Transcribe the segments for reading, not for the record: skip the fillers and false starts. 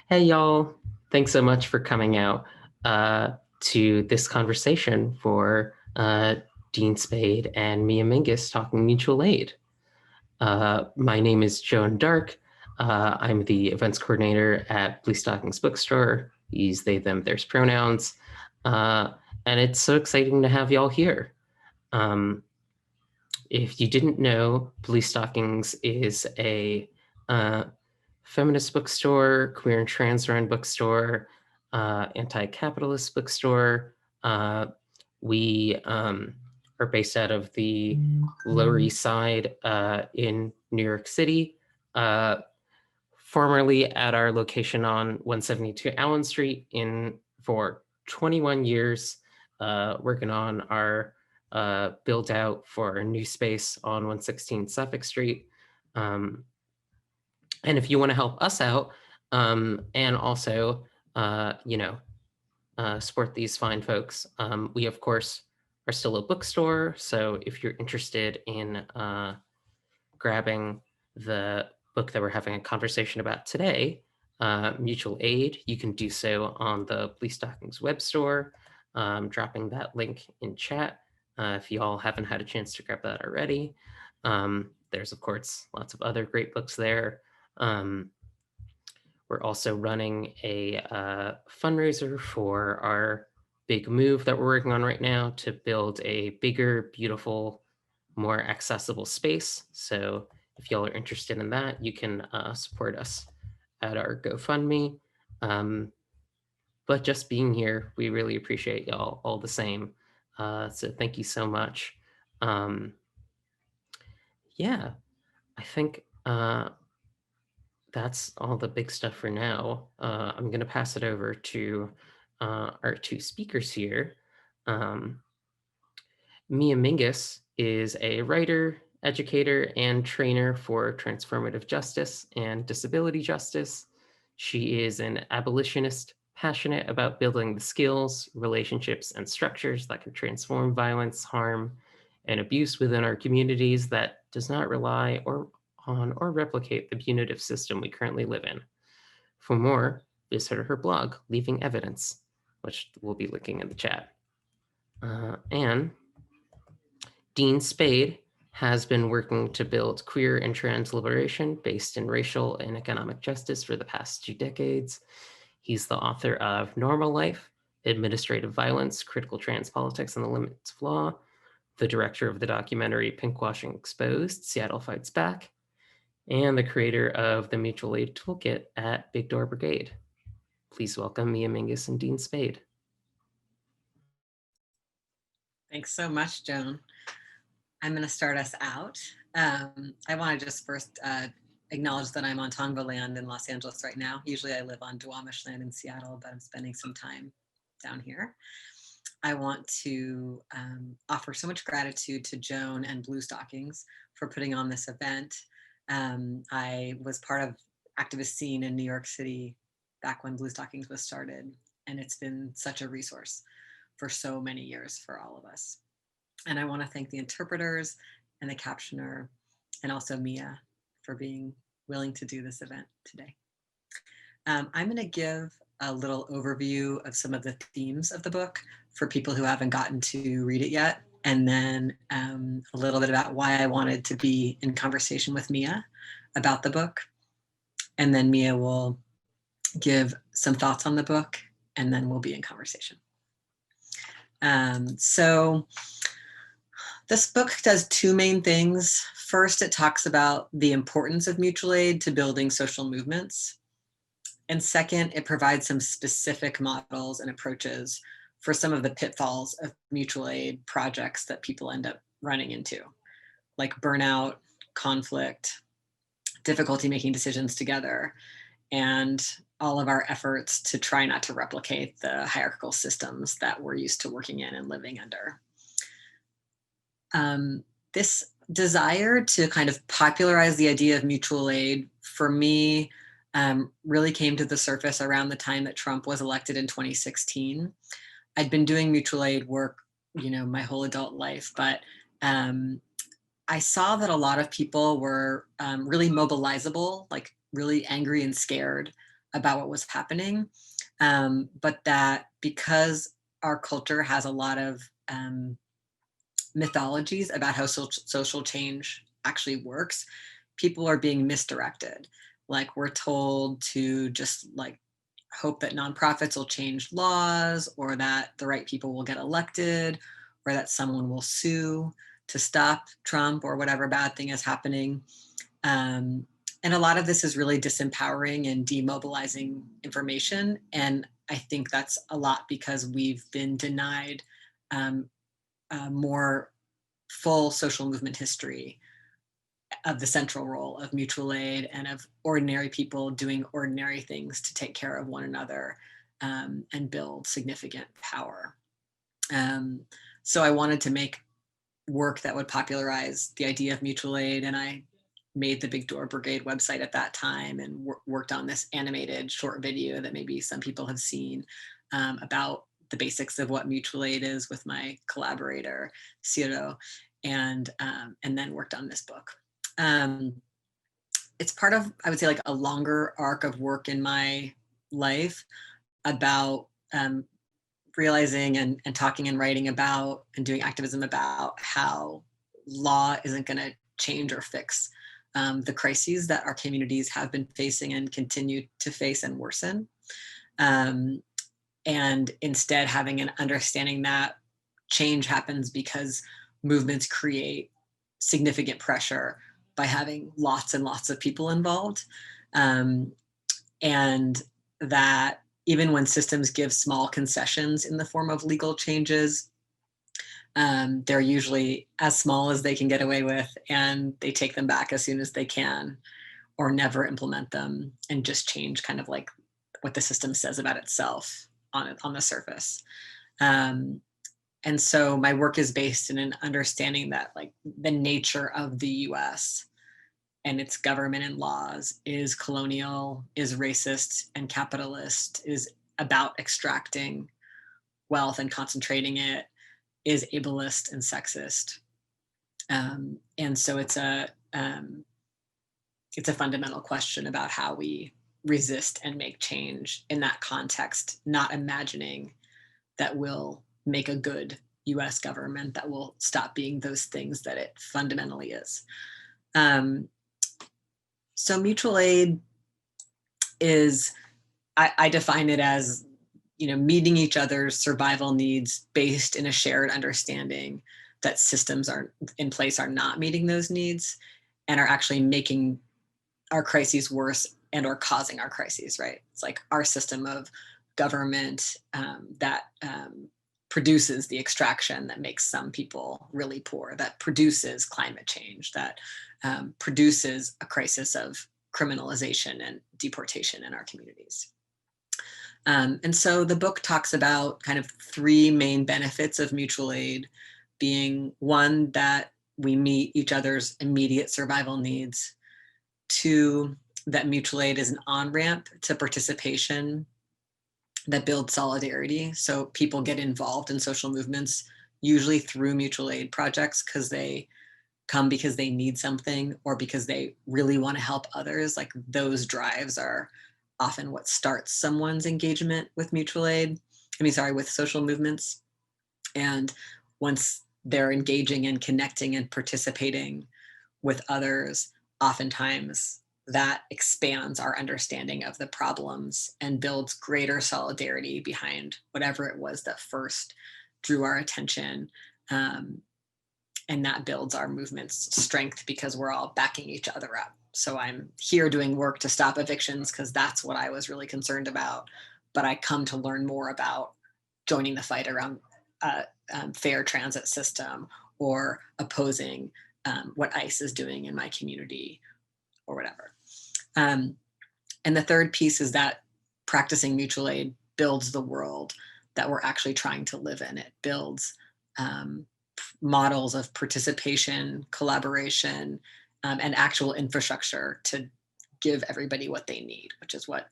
Hey, y'all. Thanks so much for coming out to this conversation for Dean Spade and Mia Mingus talking mutual aid. My name is Joan Dark. I'm the events coordinator at Bluestockings bookstore. Use they, them, theirs pronouns. Uh, and it's so exciting to have y'all here. Um, if you didn't know, Bluestockings is a feminist bookstore, queer and trans run bookstore, anti-capitalist bookstore. We are based out of the Lower East Side in New York City, uh, formerly at our location on 172 Allen Street in for 21 years, working on our build out for a new space on 116 Suffolk Street. And if you want to help us out, and also, support these fine folks, we of course are still a bookstore. So if you're interested in grabbing the book that we're having a conversation about today, Mutual Aid, you can do so on the Bluestockings web store, dropping that link in chat if you all haven't had a chance to grab that already. There's, of course, lots of other great books there. Um, we're also running a fundraiser for our big move that we're working on right now to build a bigger, beautiful, more accessible space. So if y'all are interested in that, you can support us at our GoFundMe. But just being here, we really appreciate y'all all the same. So thank you so much. Yeah, I think that's all the big stuff for now. I'm going to pass it over to our two speakers here. Um, Mia Mingus is a writer, educator, and trainer for transformative justice and disability justice. She is an abolitionist passionate about building the skills, relationships, and structures that can transform violence, harm, and abuse within our communities that does not rely on or replicate the punitive system we currently live in. For more, visit her blog, Leaving Evidence, which we'll be linking in the chat. And Dean Spade has been working to build queer and trans liberation based in racial and economic justice for the past 2 decades. He's the author of Normal Life, Administrative Violence, Critical Trans Politics, and the Limits of Law, the director of the documentary Pinkwashing Exposed, Seattle Fights Back, and the creator of the Mutual Aid Toolkit at Big Door Brigade. Please welcome Mia Mingus and Dean Spade. Thanks so much, Joan. I'm going to start us out. I want to just first acknowledge that I'm on Tongva land in Los Angeles right now. Usually I live on Duwamish land in Seattle, but I'm spending some time down here. I want to offer so much gratitude to Joan and Bluestockings for putting on this event. I was part of activist scene in New York City back when Bluestockings was started, and it's been such a resource for so many years for all of us. And I want to thank the interpreters and the captioner, and also Mia for being willing to do this event today. I'm going to give a little overview of some of the themes of the book for people who haven't gotten to read it yet, and then a little bit about why I wanted to be in conversation with Mia about the book. And then Mia will give some thoughts on the book, and then we'll be in conversation. So this book does two main things. First, it talks about the importance of mutual aid to building social movements. And second, it provides some specific models and approaches for some of the pitfalls of mutual aid projects that people end up running into, like burnout, conflict, difficulty making decisions together, and all of our efforts to try not to replicate the hierarchical systems that we're used to working in and living under. This desire to kind of popularize the idea of mutual aid, for me, really came to the surface around the time that Trump was elected in 2016. I'd been doing mutual aid work, my whole adult life, but I saw that a lot of people were really mobilizable, like really angry and scared about what was happening, but that because our culture has a lot of mythologies about how social change actually works, people are being misdirected. Like we're told to just like hope that nonprofits will change laws, or that the right people will get elected, or that someone will sue to stop Trump or whatever bad thing is happening. Um, and a lot of this is really disempowering and demobilizing information. And I think that's a lot because we've been denied um, more full social movement history of the central role of mutual aid and of ordinary people doing ordinary things to take care of one another, and build significant power. Um, so I wanted to make work that would popularize the idea of mutual aid, and I made the Big Door Brigade website at that time and worked on this animated short video that maybe some people have seen, about the basics of what mutual aid is with my collaborator Ciro, and then worked on this book. Um, it's part of, I would say, like a longer arc of work in my life about realizing and talking and writing about and doing activism about how law isn't going to change or fix the crises that our communities have been facing and continue to face and worsen. Um, and instead having an understanding that change happens because movements create significant pressure by having lots and lots of people involved. Um, and that even when systems give small concessions in the form of legal changes, they're usually as small as they can get away with, and they take them back as soon as they can, or never implement them and just change kind of like what the system says about itself on the surface. Um, and so my work is based in an understanding that like the nature of the US and its government and laws is colonial, is racist and capitalist, is about extracting wealth and concentrating it, is ableist and sexist. And so it's a fundamental question about how we resist and make change in that context, not imagining that we'll make a good US government that will stop being those things that it fundamentally is. Um, so mutual aid is, I define it as, meeting each other's survival needs based in a shared understanding that systems are in place are not meeting those needs and are actually making our crises worse and or causing our crises, right? It's like our system of government that produces the extraction that makes some people really poor, that produces climate change, that produces a crisis of criminalization and deportation in our communities. And so the book talks about kind of three main benefits of mutual aid, being one, that we meet each other's immediate survival needs; two, that mutual aid is an on-ramp to participation that builds solidarity. So people get involved in social movements, usually through mutual aid projects, because they come because they need something or because they really want to help others. Like those drives are often what starts someone's engagement with mutual aid. With social movements. And once they're engaging and connecting and participating with others, oftentimes that expands our understanding of the problems and builds greater solidarity behind whatever it was that first drew our attention. And that builds our movement's strength because we're all backing each other up. So I'm here doing work to stop evictions because that's what I was really concerned about. But I come to learn more about joining the fight around fair transit system, or opposing what ICE is doing in my community, or whatever. And the third piece is that practicing mutual aid builds the world that we're actually trying to live in. It builds models of participation, collaboration, and actual infrastructure to give everybody what they need, which is what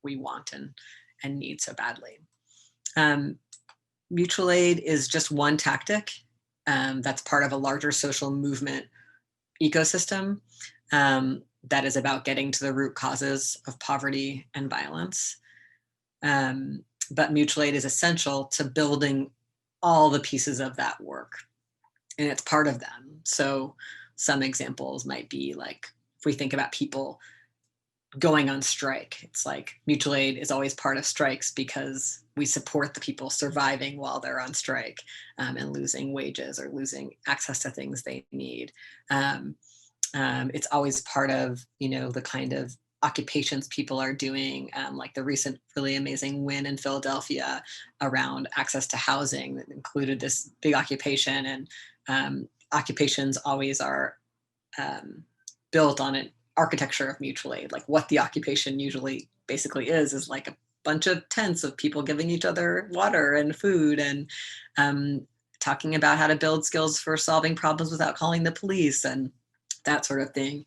we want and need so badly. Mutual aid is just one tactic that's part of a larger social movement ecosystem. that is about getting to the root causes of poverty and violence. But mutual aid is essential to building all the pieces of that work, and it's part of them. So some examples might be like, if we think about people going on strike, it's like mutual aid is always part of strikes because we support the people surviving while they're on strike, and losing wages or losing access to things they need. Um, it's always part of, the kind of occupations people are doing, like the recent really amazing win in Philadelphia around access to housing that included this big occupation. And occupations always are built on an architecture of mutual aid. Like what the occupation usually basically is like a bunch of tents of people giving each other water and food, and talking about how to build skills for solving problems without calling the police and that sort of thing.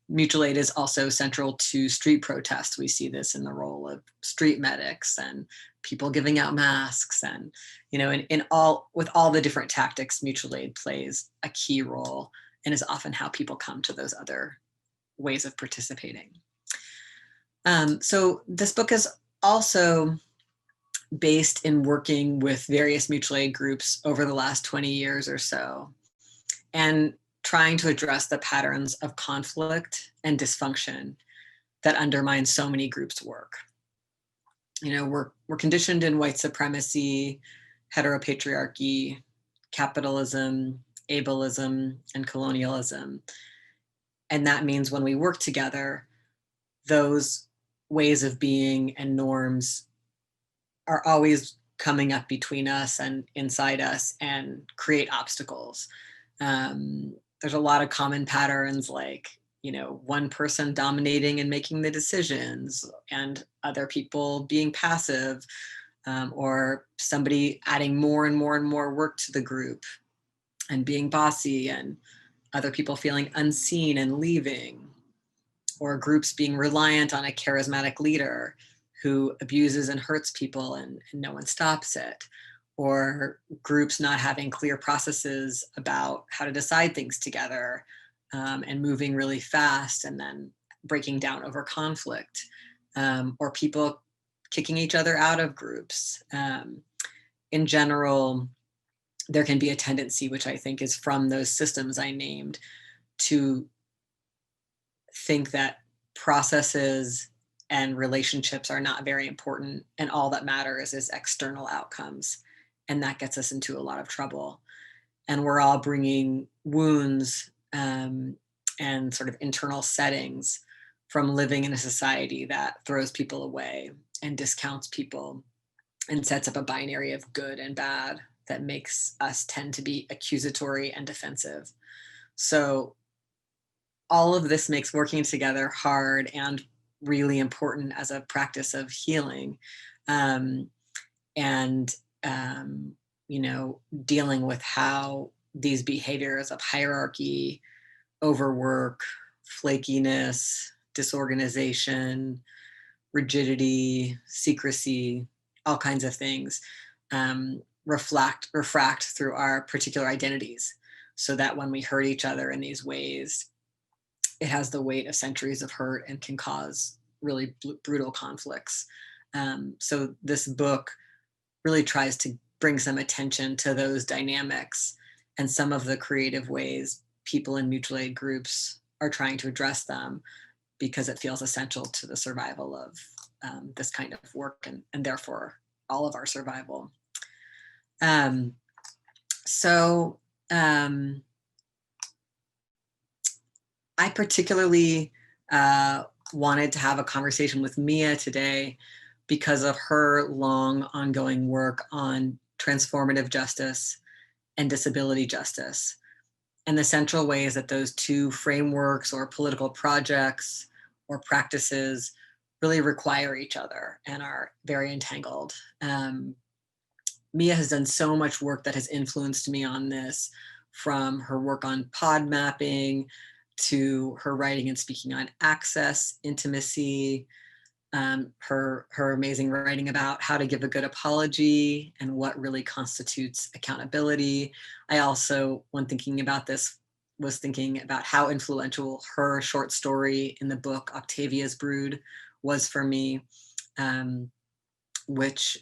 Mutual aid is also central to street protests. We see this in the role of street medics and people giving out masks, and with all the different tactics, mutual aid plays a key role and is often how people come to those other ways of participating. So this book is also based in working with various mutual aid groups over the last 20 years or so, and trying to address the patterns of conflict and dysfunction that undermine so many groups' work. We're conditioned in white supremacy, heteropatriarchy, capitalism, ableism, and colonialism. And that means when we work together, those ways of being and norms are always coming up between us and inside us and create obstacles. There's a lot of common patterns, like, one person dominating and making the decisions and other people being passive, or somebody adding more and more and more work to the group and being bossy, and other people feeling unseen and leaving, or groups being reliant on a charismatic leader who abuses and hurts people, and no one stops it, or groups not having clear processes about how to decide things together, and moving really fast and then breaking down over conflict, or people kicking each other out of groups. In general, there can be a tendency, which I think is from those systems I named, to think that processes and relationships are not very important, and all that matters is external outcomes. And that gets us into a lot of trouble. And we're all bringing wounds, and sort of internal settings from living in a society that throws people away and discounts people and sets up a binary of good and bad that makes us tend to be accusatory and defensive. So all of this makes working together hard and really important as a practice of healing, and dealing with how these behaviors of hierarchy, overwork, flakiness, disorganization, rigidity, secrecy, all kinds of things, refract through our particular identities, so that when we hurt each other in these ways, it has the weight of centuries of hurt and can cause really brutal conflicts. So this book really tries to bring some attention to those dynamics and some of the creative ways people in mutual aid groups are trying to address them, because it feels essential to the survival of this kind of work, and therefore all of our survival. So I particularly wanted to have a conversation with Mia today because of her long ongoing work on transformative justice and disability justice, and the central ways that those two frameworks or political projects or practices really require each other and are very entangled. Mia has done so much work that has influenced me on this, from her work on pod mapping to her writing and speaking on access, intimacy, her amazing writing about how to give a good apology and what really constitutes accountability. I also, when thinking about this, was thinking about how influential her short story in the book Octavia's Brood was for me, um, which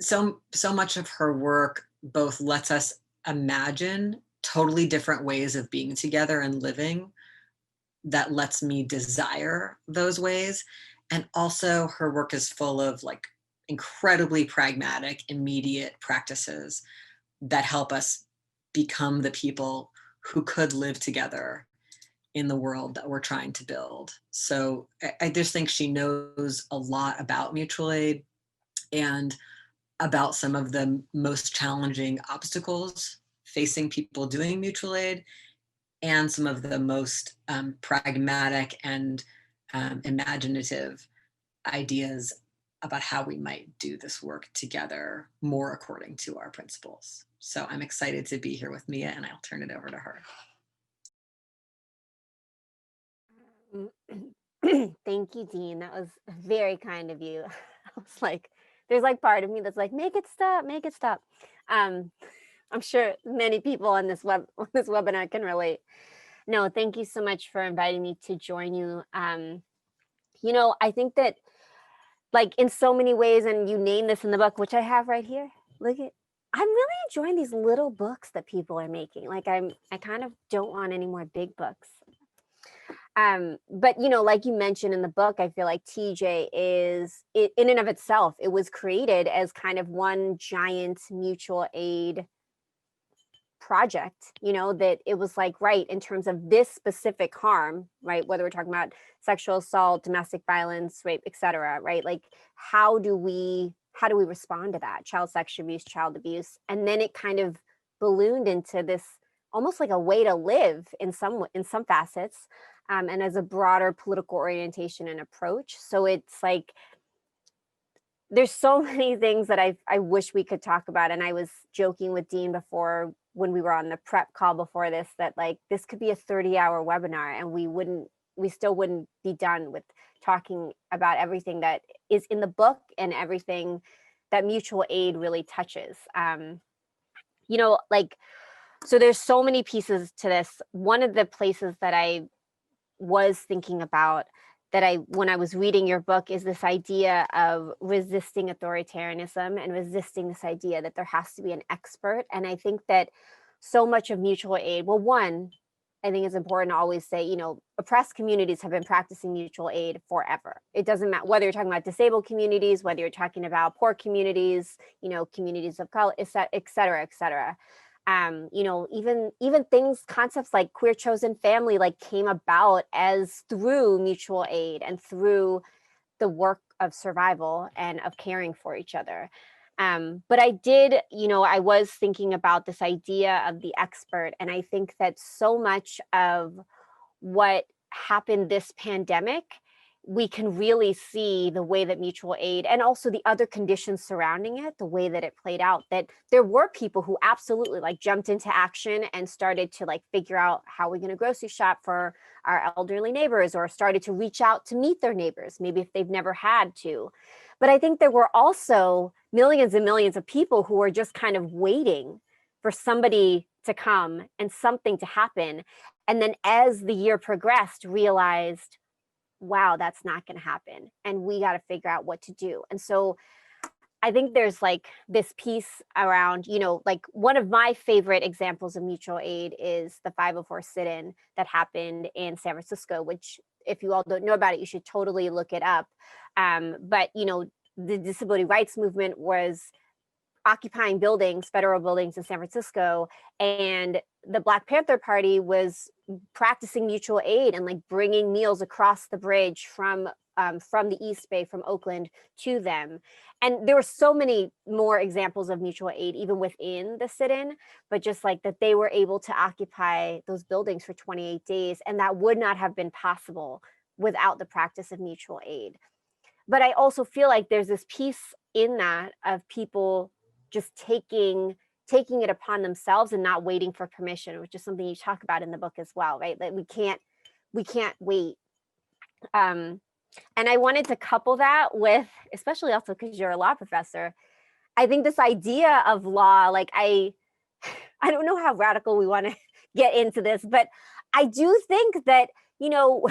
so much of her work both lets us imagine totally different ways of being together and living that lets me desire those ways. And also her work is full of like incredibly pragmatic, immediate practices that help us become the people who could live together in the world that we're trying to build. So I just think she knows a lot about mutual aid and about some of the most challenging obstacles facing people doing mutual aid and some of the most pragmatic and imaginative ideas about how we might do this work together more according to our principles. So I'm excited to be here with Mia, and I'll turn it over to her. Thank you, Dean. That was very kind of you. I was like, there's like part of me that's like, make it stop, make it stop. Um, I'm sure many people on this this webinar can relate. No, thank you so much for inviting me to join you. I think that like in so many ways, and you name this in the book, which I have right here. Look at, I'm really enjoying these little books that people are making. Like I kind of don't want any more big books. But like you mentioned in the book, I feel like TJ is in and of itself, it was created as kind of one giant mutual aid project, that it was like, right, in terms of this specific harm, right, whether we're talking about sexual assault, domestic violence, rape, etc., right, like how do we respond to that, child sexual abuse, child abuse, and then it kind of ballooned into this almost like a way to live in some facets, and as a broader political orientation and approach. So it's like there's so many things that I wish we could talk about. And I was joking with Dean before when we were on the prep call before this, that like this could be a 30-hour webinar and we still wouldn't be done with talking about everything that is in the book and everything that mutual aid really touches. Like, so there's so many pieces to this. One of the places that I was thinking about when I was reading your book is this idea of resisting authoritarianism and resisting this idea that there has to be an expert. And I think that so much of mutual aid, well, one, I think it's important to always say, oppressed communities have been practicing mutual aid forever. It doesn't matter whether you're talking about disabled communities, whether you're talking about poor communities, communities of color, et cetera, et cetera. Even things, concepts like queer chosen family, like came about as through mutual aid and through the work of survival and of caring for each other. But I was thinking about this idea of the expert, and I think that so much of what happened this pandemic, we can really see the way that mutual aid and also the other conditions surrounding it, the way that it played out, that there were people who absolutely like jumped into action and started to like figure out how we're going to grocery shop for our elderly neighbors, or started to reach out to meet their neighbors, maybe if they've never had to. But I think there were also millions and millions of people who were just kind of waiting for somebody to come and something to happen. And then as the year progressed, realized, wow, that's not going to happen. And we got to figure out what to do. And so I think there's like this piece around, like one of my favorite examples of mutual aid is the 504 sit-in that happened in San Francisco, which if you all don't know about it, you should totally look it up. But, the disability rights movement was occupying buildings, federal buildings in San Francisco, and the Black Panther Party was practicing mutual aid and like bringing meals across the bridge from the East Bay, from Oakland, to them. And there were so many more examples of mutual aid even within the sit-in, but just like that they were able to occupy those buildings for 28 days, and that would not have been possible without the practice of mutual aid. But I also feel like there's this piece in that of people just taking it upon themselves and not waiting for permission, which is something you talk about in the book as well, right? That we can't wait. And I wanted to couple that with, especially also because you're a law professor, I think this idea of law, like I don't know how radical we want to get into this, but I do think that, you know,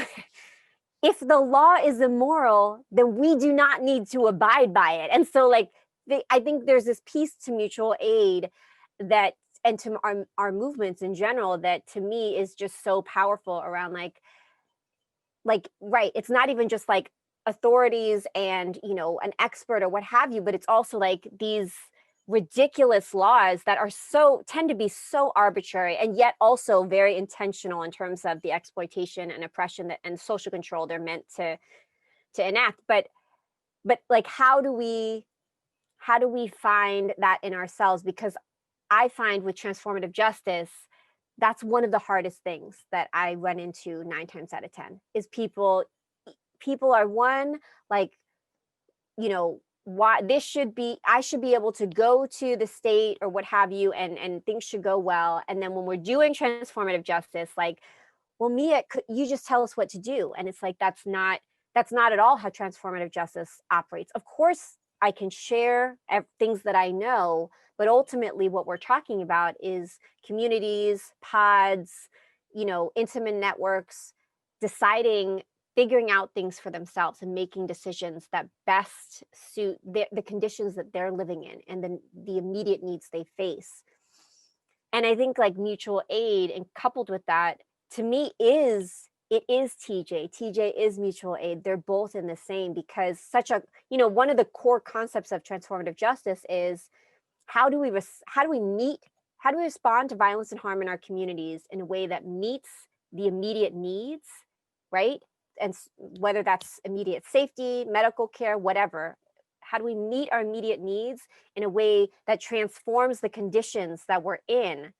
if the law is immoral, then we do not need to abide by it. And so, like, I think there's this piece to mutual aid that, and to our movements in general, that to me is just so powerful around right, it's not even just like authorities and, you know, an expert or what have you, but it's also like these ridiculous laws that are tend to be so arbitrary and yet also very intentional in terms of the exploitation and oppression and social control they're meant to enact. But like, how do we find that in ourselves? Because I find with transformative justice, that's one of the hardest things that I run into 9 times out of 10 is people are, one, like, you know, why this should be, I should be able to go to the state or what have you, and things should go well. And then when we're doing transformative justice, like, well, Mia, you just tell us what to do? And it's like, that's not at all how transformative justice operates. Of course, I can share things that I know, but ultimately what we're talking about is communities, pods, you know, intimate networks, deciding, figuring out things for themselves and making decisions that best suit the conditions that they're living in and the immediate needs they face. And I think like mutual aid, and coupled with that, to me is TJ. TJ is mutual aid. They're both in the same, because you know, one of the core concepts of transformative justice is how do we respond to violence and harm in our communities in a way that meets the immediate needs, right? And whether that's immediate safety, medical care, whatever, how do we meet our immediate needs in a way that transforms the conditions that we're in,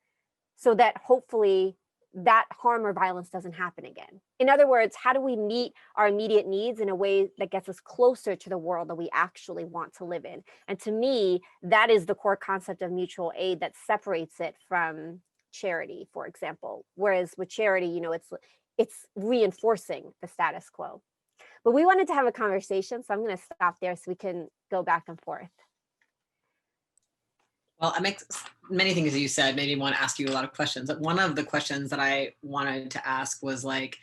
so that hopefully that harm or violence doesn't happen again? In other words, how do we meet our immediate needs in a way that gets us closer to the world that we actually want to live in? And to me, that is the core concept of mutual aid that separates it from charity, for example. Whereas with charity, you know, it's reinforcing the status quo. But we wanted to have a conversation, so I'm going to stop there so we can go back and forth. Well, I make many things that you said made me want to ask you a lot of questions. One of the questions that I wanted to ask was, like,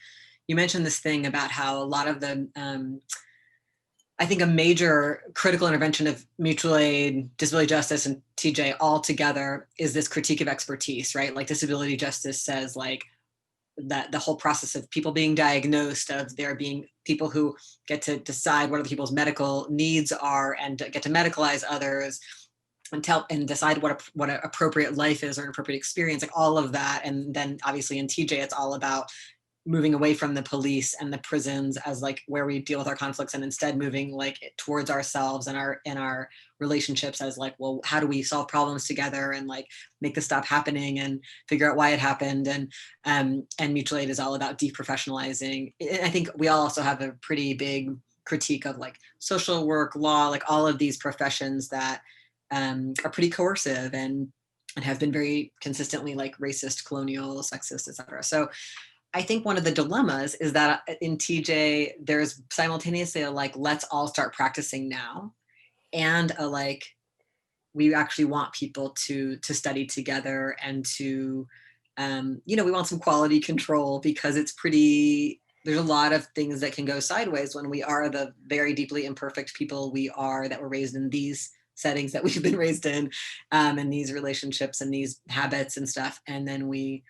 you mentioned this thing about how a lot of the, I think a major critical intervention of mutual aid, disability justice, and TJ all together is this critique of expertise, right? Like disability justice says, like, that the whole process of people being diagnosed, of there being people who get to decide what other people's medical needs are and get to medicalize others, and decide what an appropriate life is or an appropriate experience, like all of that. And then obviously in TJ, it's all about moving away from the police and the prisons as like where we deal with our conflicts, and instead moving like towards ourselves and our relationships as like, well, how do we solve problems together and like make this stop happening and figure out why it happened? And mutual aid is all about deprofessionalizing. I think we all also have a pretty big critique of like social work, law, like all of these professions that are pretty coercive and have been very consistently like racist, colonial, sexist, etc. So I think one of the dilemmas is that in TJ, there's simultaneously a like, let's all start practicing now, and a like, we actually want people to study together and to, you know, we want some quality control, because it's pretty, there's a lot of things that can go sideways when we are the very deeply imperfect people we are, that were raised in these settings that we've been raised in, and these relationships and these habits and stuff. And then we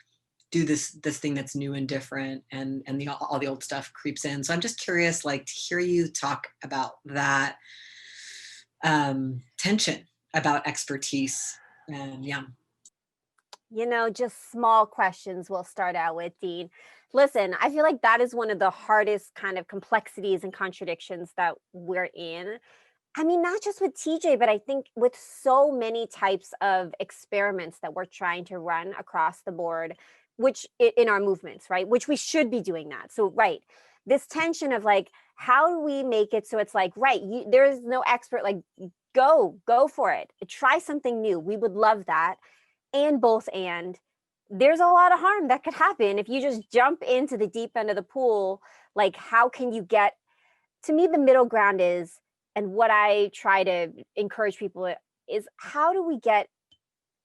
do this thing that's new and different, and all the old stuff creeps in. So I'm just curious, like, to hear you talk about that tension about expertise. Yeah. You know, just small questions we'll start out with, Dean. Listen, I feel like that is one of the hardest kind of complexities and contradictions that we're in. I mean, not just with TJ, but I think with so many types of experiments that we're trying to run across the board, which in our movements, right? Which we should be doing that. So, right, this tension of like, how do we make it so it's like, right, there is no expert, like, go for it. Try something new. We would love that. And there's a lot of harm that could happen if you just jump into the deep end of the pool. Like, how can you get, to me, the middle ground is, and what I try to encourage people is, how do we get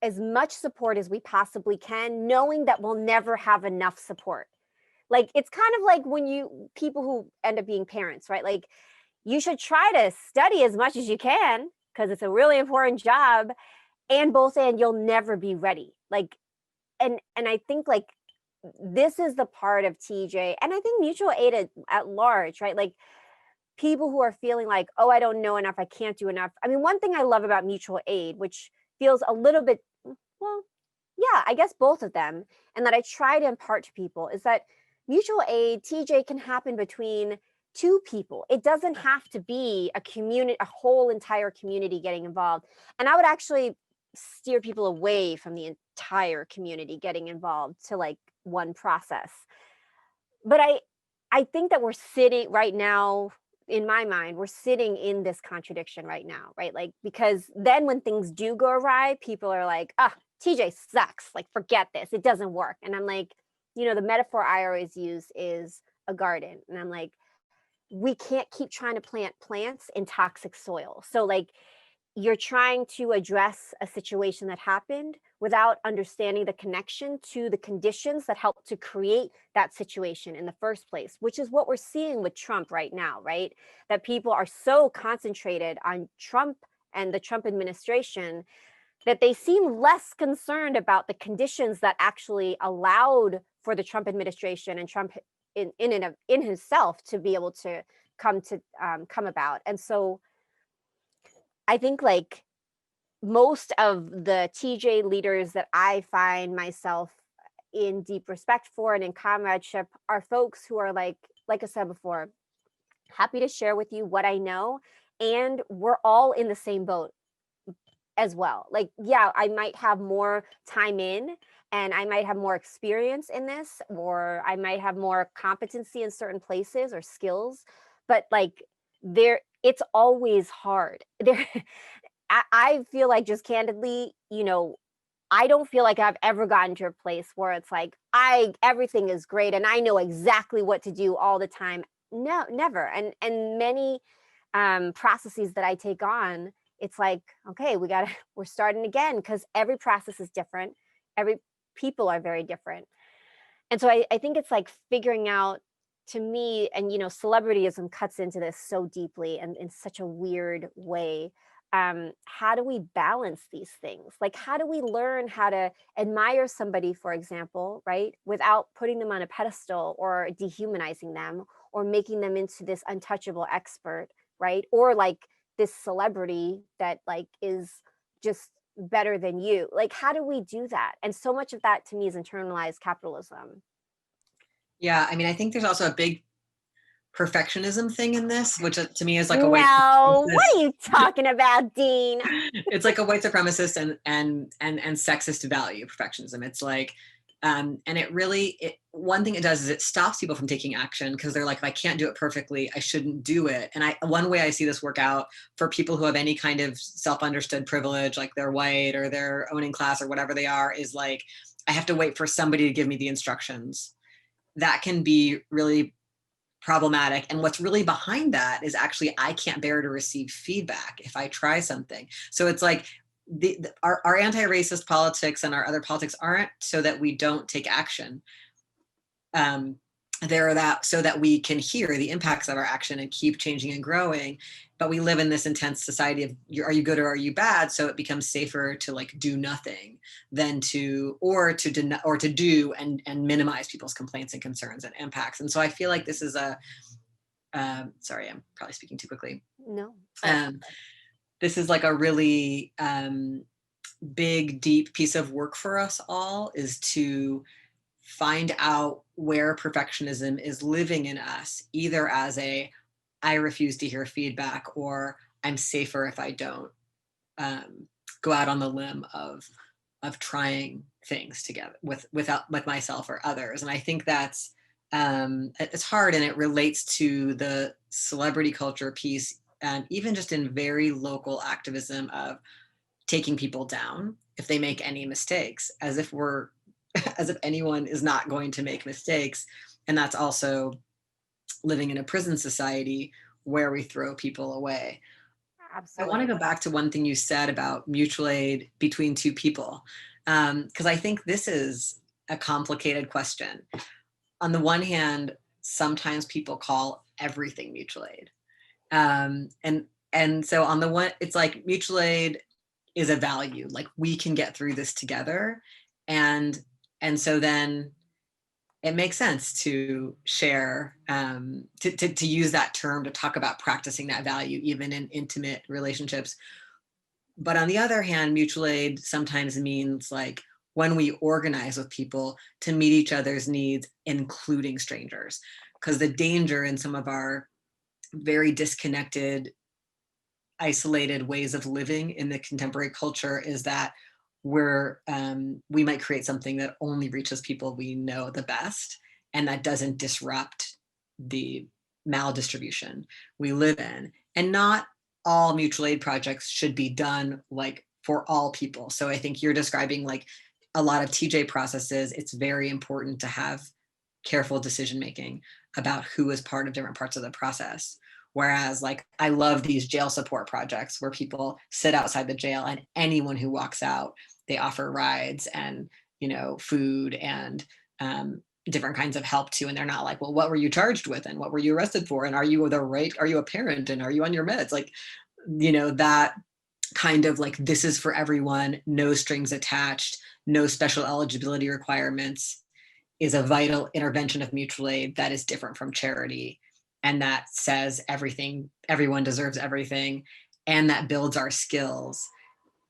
as much support as we possibly can, knowing that we'll never have enough support. Like, it's kind of like when people who end up being parents, right? Like, you should try to study as much as you can because it's a really important job, and you'll never be ready. Like, and I think like this is the part of TJ, and I think mutual aid at large, right? Like, people who are feeling like, oh, I don't know enough, I can't do enough. I mean, one thing I love about mutual aid, which feels a little bit, well, yeah, I guess both of them, and that I try to impart to people, is that mutual aid, TJ, can happen between two people. It doesn't have to be a community, a whole entire community getting involved. And I would actually steer people away from the entire community getting involved to like one process. But I think that we're sitting right now, in my mind, we're sitting in this contradiction right now, right? Like, because then when things do go awry, people are like, ah, TJ sucks. Like, forget this. It doesn't work. And I'm like, the metaphor I always use is a garden. And I'm like, we can't keep trying to plant plants in toxic soil. So like, you're trying to address a situation that happened without understanding the connection to the conditions that helped to create that situation in the first place, which is what we're seeing with Trump right now, right? That people are so concentrated on Trump and the Trump administration that they seem less concerned about the conditions that actually allowed for the Trump administration and Trump in himself to be able to come about. And so I think like most of the TJ leaders that I find myself in deep respect for and in comradeship are folks who are like I said before, happy to share with you what I know. And we're all in the same boat as well. Like, yeah, I might have more time in and I might have more experience in this, or I might have more competency in certain places or skills, but like it's always hard. I feel like, just candidly, I don't feel like I've ever gotten to a place where it's like everything is great and I know exactly what to do all the time. No, never. And many processes that I take on, it's like, okay, we're starting again, because every process is different. Every people are very different. And so I think it's like figuring out, to me, and celebrityism cuts into this so deeply and in such a weird way. How do we balance these things? Like, how do we learn how to admire somebody, for example, right, without putting them on a pedestal or dehumanizing them or making them into this untouchable expert, right? Or like this celebrity that like is just better than you. Like, how do we do that? And so much of that to me is internalized capitalism. Yeah, I mean, I think there's also a big perfectionism thing in this, which to me is like a white. No, what are you talking about, Dean? It's like a white supremacist and sexist value, perfectionism. It's like, and one thing it does is it stops people from taking action, because they're like, if I can't do it perfectly, I shouldn't do it. And one way I see this work out for people who have any kind of self-understood privilege, like they're white or they're owning class or whatever they are, is like, I have to wait for somebody to give me the instructions. That can be really problematic. And what's really behind that is actually, I can't bear to receive feedback if I try something. So it's like our anti-racist politics and our other politics aren't so that we don't take action. They're that so that we can hear the impacts of our action and keep changing and growing. But we live in this intense society of, are you good or are you bad? So it becomes safer to like do nothing than to do and minimize people's complaints and concerns and impacts. And so I feel like this is sorry, I'm probably speaking too quickly. No. This is like a really big, deep piece of work for us all, is to find out where perfectionism is living in us, either as I refuse to hear feedback, or I'm safer if I don't go out on the limb of trying things together with myself or others. And I think that's it's hard, and it relates to the celebrity culture piece, and even just in very local activism of taking people down if they make any mistakes, as if anyone is not going to make mistakes. And that's also living in a prison society where we throw people away. I Absolutely. want to go back to one thing you said about mutual aid between two people, because I think this is a complicated question. On the one hand, sometimes people call everything mutual aid. And so on the one, it's like mutual aid is a value, like we can get through this together. And so then it makes sense to share, to use that term to talk about practicing that value, even in intimate relationships. But on the other hand, mutual aid sometimes means like when we organize with people to meet each other's needs, including strangers. Because the danger in some of our very disconnected, isolated ways of living in the contemporary culture is that we might create something that only reaches people we know the best, and that doesn't disrupt the maldistribution we live in. And not all mutual aid projects should be done like for all people. So I think you're describing like a lot of TJ processes. It's very important to have careful decision making about who is part of different parts of the process. Whereas, like, I love these jail support projects where people sit outside the jail and anyone who walks out, they offer rides and, food and different kinds of help to. And they're not like, well, what were you charged with? And what were you arrested for? And are you a parent? And are you on your meds? Like, that kind of like, this is for everyone, no strings attached, no special eligibility requirements, is a vital intervention of mutual aid that is different from charity, and that says everyone deserves everything, and that builds our skills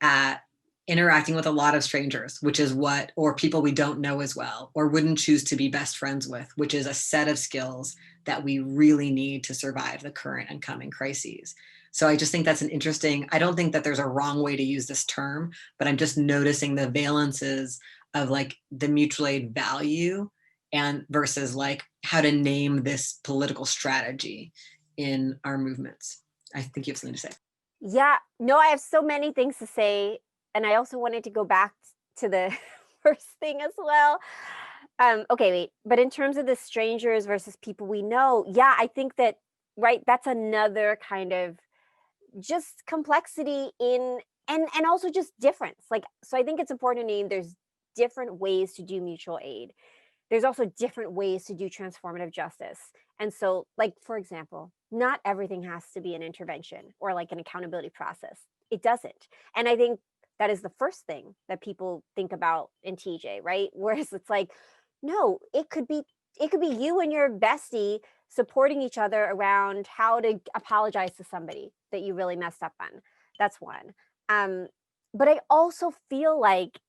at interacting with a lot of strangers, which is or people we don't know as well, or wouldn't choose to be best friends with, which is a set of skills that we really need to survive the current and coming crises. So I just think that's I don't think that there's a wrong way to use this term, but I'm just noticing the valences of like the mutual aid value and versus like how to name this political strategy in our movements. I think you have something to say. Yeah, no, I have so many things to say. And I also wanted to go back to the first thing as well. Okay, wait. But in terms of the strangers versus people we know, yeah, I think that, right, that's another kind of just complexity and also just difference. Like, so I think it's important to name there's different ways to do mutual aid. There's also different ways to do transformative justice. And so, like, for example, not everything has to be an intervention or like an accountability process. It doesn't. And I think that is the first thing that people think about in TJ, right? Whereas it's like, no, it could be you and your bestie supporting each other around how to apologize to somebody that you really messed up on. That's one. Um, but I also feel like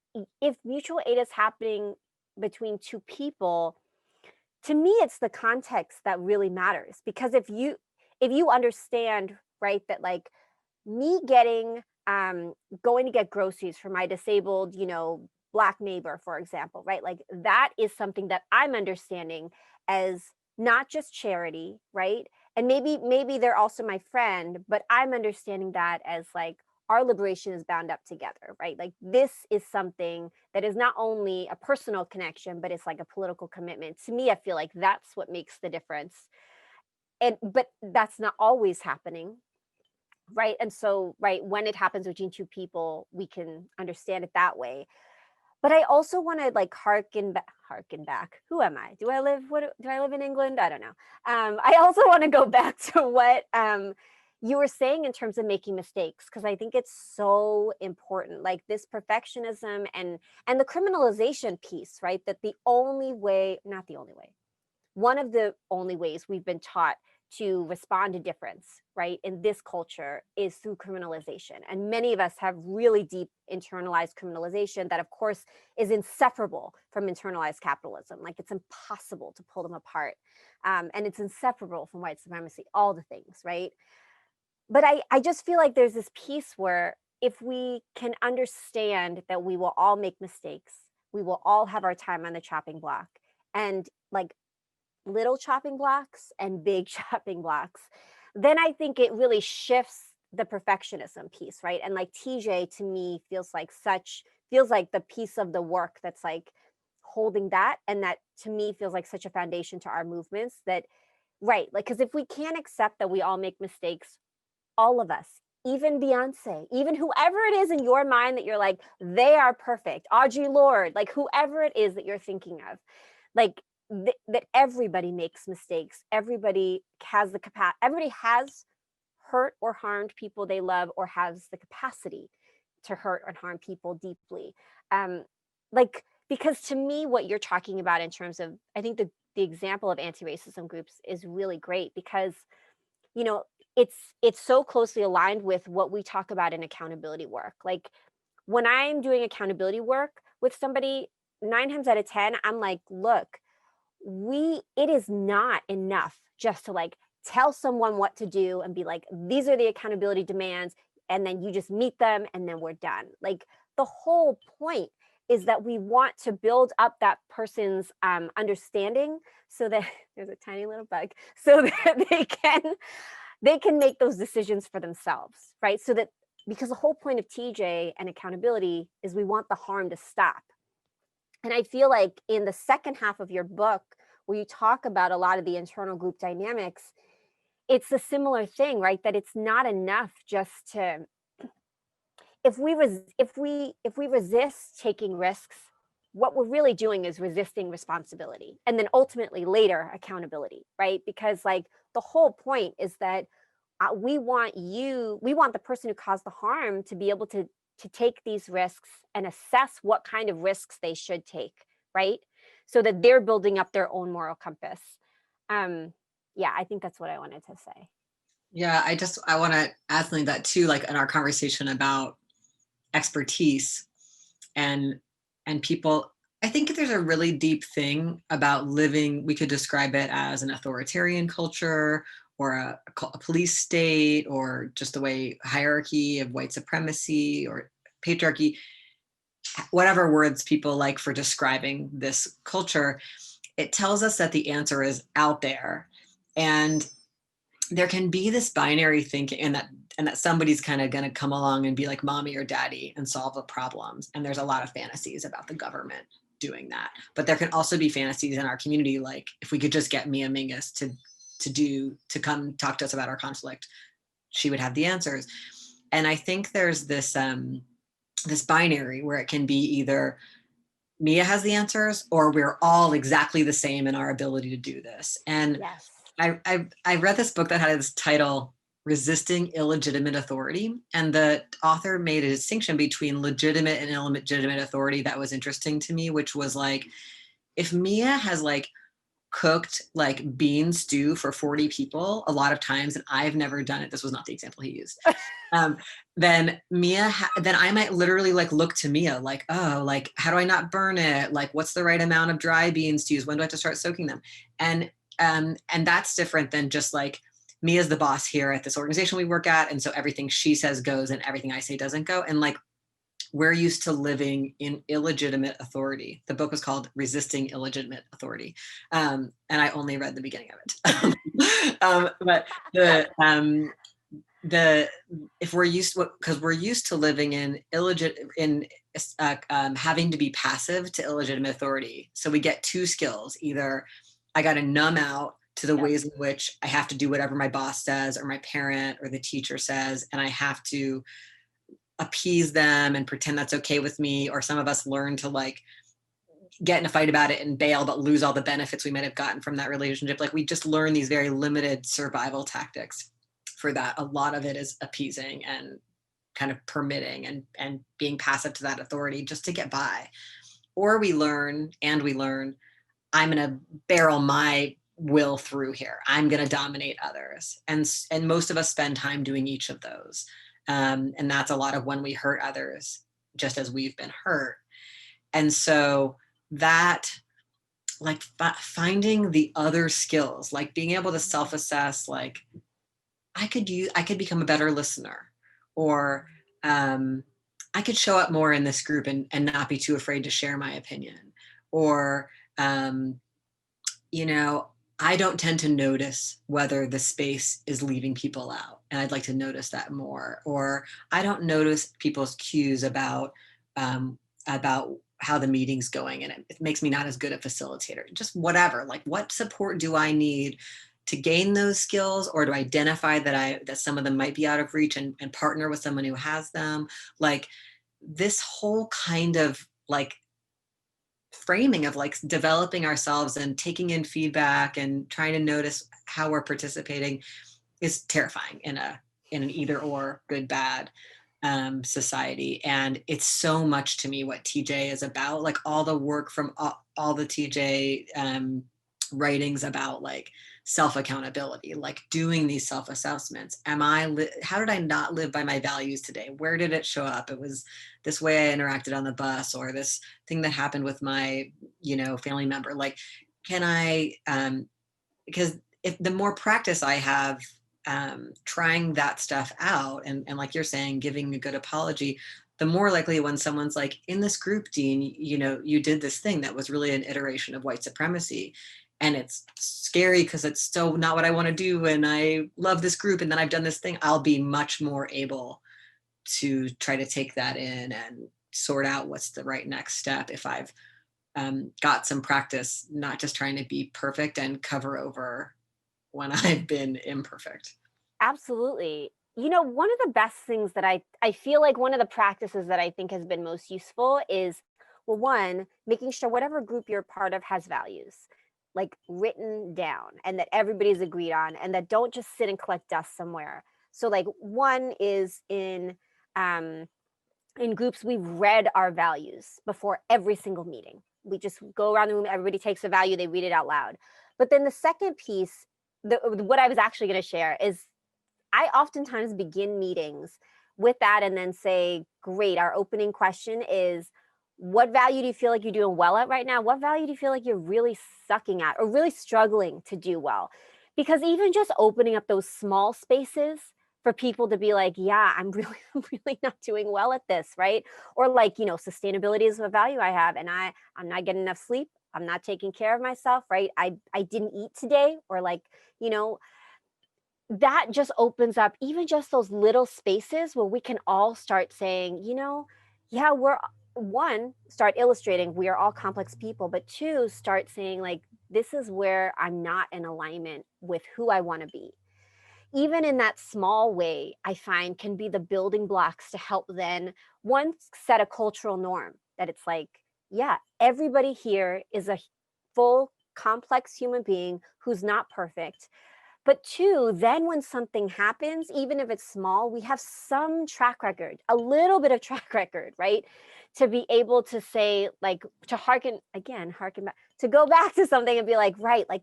if mutual aid is happening between two people, to me it's the context that really matters, because if you understand, right, that like me getting going to get groceries for my disabled, black neighbor, for example, right, like that is something that I'm understanding as not just charity, right, and maybe they're also my friend, but I'm understanding that as like our liberation is bound up together, right, like this is something that is not only a personal connection, but it's like a political commitment. To me, I feel like that's what makes the difference. And but that's not always happening, right? And so, right, when it happens between two people, we can understand it that way. But I also want to like harken back. Who am I? Do I live in England? I don't know. I also want to go back to what you were saying in terms of making mistakes, because I think it's so important, like this perfectionism and the criminalization piece, right? That the only way, not the only way, one of the only ways we've been taught to respond to difference, right, in this culture is through criminalization. And many of us have really deep internalized criminalization that, of course, is inseparable from internalized capitalism. Like it's impossible to pull them apart. And it's inseparable from white supremacy, all the things, right? But I just feel like there's this piece where if we can understand that we will all make mistakes, we will all have our time on the chopping block. And like little chopping blocks and big chopping blocks, then I think it really shifts the perfectionism piece, right? And like TJ to me feels like the piece of the work that's like holding that, and that to me feels like such a foundation to our movements that, right, like, because if we can't accept that we all make mistakes, all of us, even Beyonce, even whoever it is in your mind that you're like, they are perfect, Audre Lorde, like whoever it is that you're thinking of, like that everybody makes mistakes. Everybody has the capacity, everybody has hurt or harmed people they love or has the capacity to hurt or harm people deeply. Um, like, because to me, what you're talking about in terms of, I think the example of anti-racism groups is really great because, you know, it's so closely aligned with what we talk about in accountability work. Like when I'm doing accountability work with somebody, 9 times out of 10, I'm like, look, it is not enough just to like tell someone what to do and be like, these are the accountability demands, and then you just meet them and then we're done. Like the whole point is that we want to build up that person's understanding so that there's a tiny little bug, so that they can make those decisions for themselves, right? So that, because the whole point of TJ and accountability is we want the harm to stop. And I feel like in the second half of your book, where you talk about a lot of the internal group dynamics, it's a similar thing, right? That it's not enough just to, if we resist taking risks, what we're really doing is resisting responsibility and then ultimately later accountability, right? Because like the whole point is that we want the person who caused the harm to be able to take these risks and assess what kind of risks they should take, right? So that they're building up their own moral compass. Yeah, I think that's what I wanted to say. Yeah, I want to add something to that too, like in our conversation about expertise and people. I think there's a really deep thing about living, we could describe it as an authoritarian culture or a police state, or just the way hierarchy of white supremacy or patriarchy, whatever words people like for describing this culture. It tells us that the answer is out there, and there can be this binary thinking, and that somebody's kind of going to come along and be like mommy or daddy and solve the problems. And there's a lot of fantasies about the government doing that. But there can also be fantasies in our community, like if we could just get Mia Mingus to come talk to us about our conflict, she would have the answers. And I think there's this this binary where it can be either Mia has the answers or we're all exactly the same in our ability to do this. And Yes. I read this book that had this title, Resisting Illegitimate Authority. And the author made a distinction between legitimate and illegitimate authority that was interesting to me, which was like, if Mia has like cooked like bean stew for 40 people a lot of times, and I've never done it, this was not the example he used, then then I might literally like look to Mia like, oh, like how do I not burn it? Like what's the right amount of dry bean stews? When do I have to start soaking them? And that's different than just like, Mia's the boss here at this organization we work at, and so everything she says goes and everything I say doesn't go. And like, we're used to living in illegitimate authority. The book was called Resisting Illegitimate Authority. And I only read the beginning of it. But if we're used to, because we're used to living in having to be passive to illegitimate authority. So we get two skills. Either I got to numb out to the ways in which I have to do whatever my boss says or my parent or the teacher says, and I have to appease them and pretend that's okay with me. Or some of us learn to like get in a fight about it and bail, but lose all the benefits we might have gotten from that relationship. Like we just learn these very limited survival tactics for that. A lot of it is appeasing and kind of permitting and being passive to that authority just to get by. Or we learn, I'm going to barrel my will through here. I'm going to dominate others. And most of us spend time doing each of those. And that's a lot of when we hurt others, just as we've been hurt. And so that, like finding the other skills, like being able to self-assess, like I could become a better listener, or I could show up more in this group and not be too afraid to share my opinion, or I don't tend to notice whether the space is leaving people out, and I'd like to notice that more. Or I don't notice people's cues about how the meeting's going, and it makes me not as good a facilitator. Just whatever, like what support do I need to gain those skills, or to identify that some of them might be out of reach and partner with someone who has them. Like this whole kind of like framing of like developing ourselves and taking in feedback and trying to notice how we're participating is terrifying in an either or, good bad society. And it's so much to me what TJ is about, like all the work from all the TJ writings about like self accountability, like doing these self assessments. How did I not live by my values today? Where did it show up? It was this way I interacted on the bus, or this thing that happened with my, family member. Like, can I, because if the more practice I have trying that stuff out, and like you're saying, giving a good apology, the more likely when someone's like, in this group, Dean, you did this thing that was really an iteration of white supremacy. And it's scary because it's so not what I want to do. And I love this group. And then I've done this thing. I'll be much more able to try to take that in and sort out what's the right next step if I've got some practice, not just trying to be perfect and cover over when I've been imperfect. Absolutely. One of the best things that I feel like one of the practices that I think has been most useful is, well, one, making sure whatever group you're part of has values, like written down, and that everybody's agreed on, and that don't just sit and collect dust somewhere. So like one is in groups, we've read our values before every single meeting. We just go around the room, everybody takes a value, they read it out loud. But then the second piece, what I was actually going to share is, I oftentimes begin meetings with that and then say, great, our opening question is, what value do you feel like you're doing well at right now? What value do you feel like you're really sucking at or really struggling to do well? Because even just opening up those small spaces for people to be like, yeah, I'm really, really not doing well at this, right? Or like, sustainability is a value I have, and I'm not getting enough sleep. I'm not taking care of myself, right? I didn't eat today, or like, that just opens up even just those little spaces where we can all start saying, yeah, start illustrating we are all complex people, but two, start saying like, this is where I'm not in alignment with who I want to be. Even in that small way, I find can be the building blocks to help then one, set a cultural norm that it's like, yeah, everybody here is a full complex human being who's not perfect. But two, then when something happens, even if it's small, we have some track record, a little bit of track record, right? To be able to say, like, to harken back, to go back to something and be like, right, like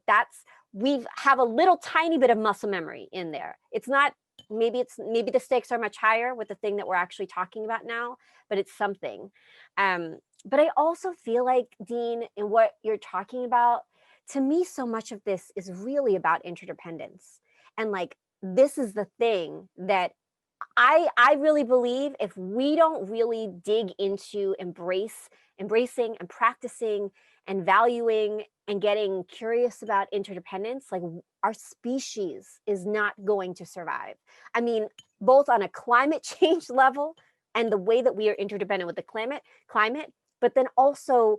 we have a little tiny bit of muscle memory in there. It's not, maybe the stakes are much higher with the thing that we're actually talking about now, but it's something. But I also feel like, Dean, in what you're talking about, to me, so much of this is really about interdependence. And like, this is the thing that I really believe, if we don't really dig into embracing and practicing and valuing and getting curious about interdependence, like our species is not going to survive. I mean, both on a climate change level and the way that we are interdependent with the climate, but then also,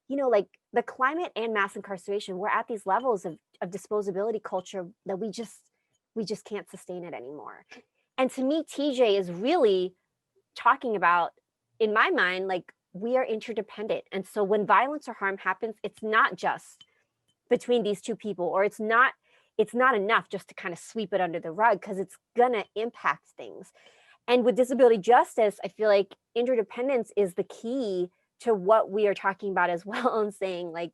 like the climate and mass incarceration, we're at these levels of disposability culture that we just can't sustain it anymore. And to me, TJ is really talking about, in my mind, like we are interdependent. And so when violence or harm happens, it's not just between these two people, or it's not enough just to kind of sweep it under the rug, because it's gonna impact things. And with disability justice, I feel like interdependence is the key to what we are talking about as well, and saying like,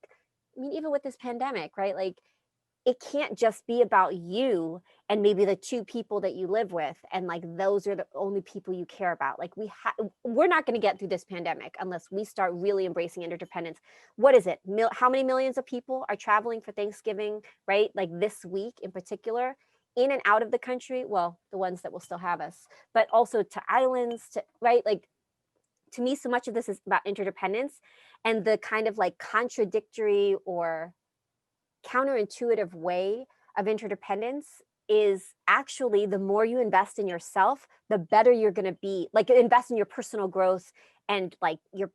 I mean, even with this pandemic, right? Like, it can't just be about you and maybe the two people that you live with, and like those are the only people you care about. Like we're not going to get through this pandemic unless we start really embracing interdependence. What is it? How many millions of people are traveling for Thanksgiving, right? Like this week in particular, in and out of the country. Well, the ones that will still have us, but also to islands, to right. Like, to me, so much of this is about interdependence, and the kind of like contradictory or counterintuitive way of interdependence is actually, the more you invest in yourself, the better you're going to be. Like, invest in your personal growth and like your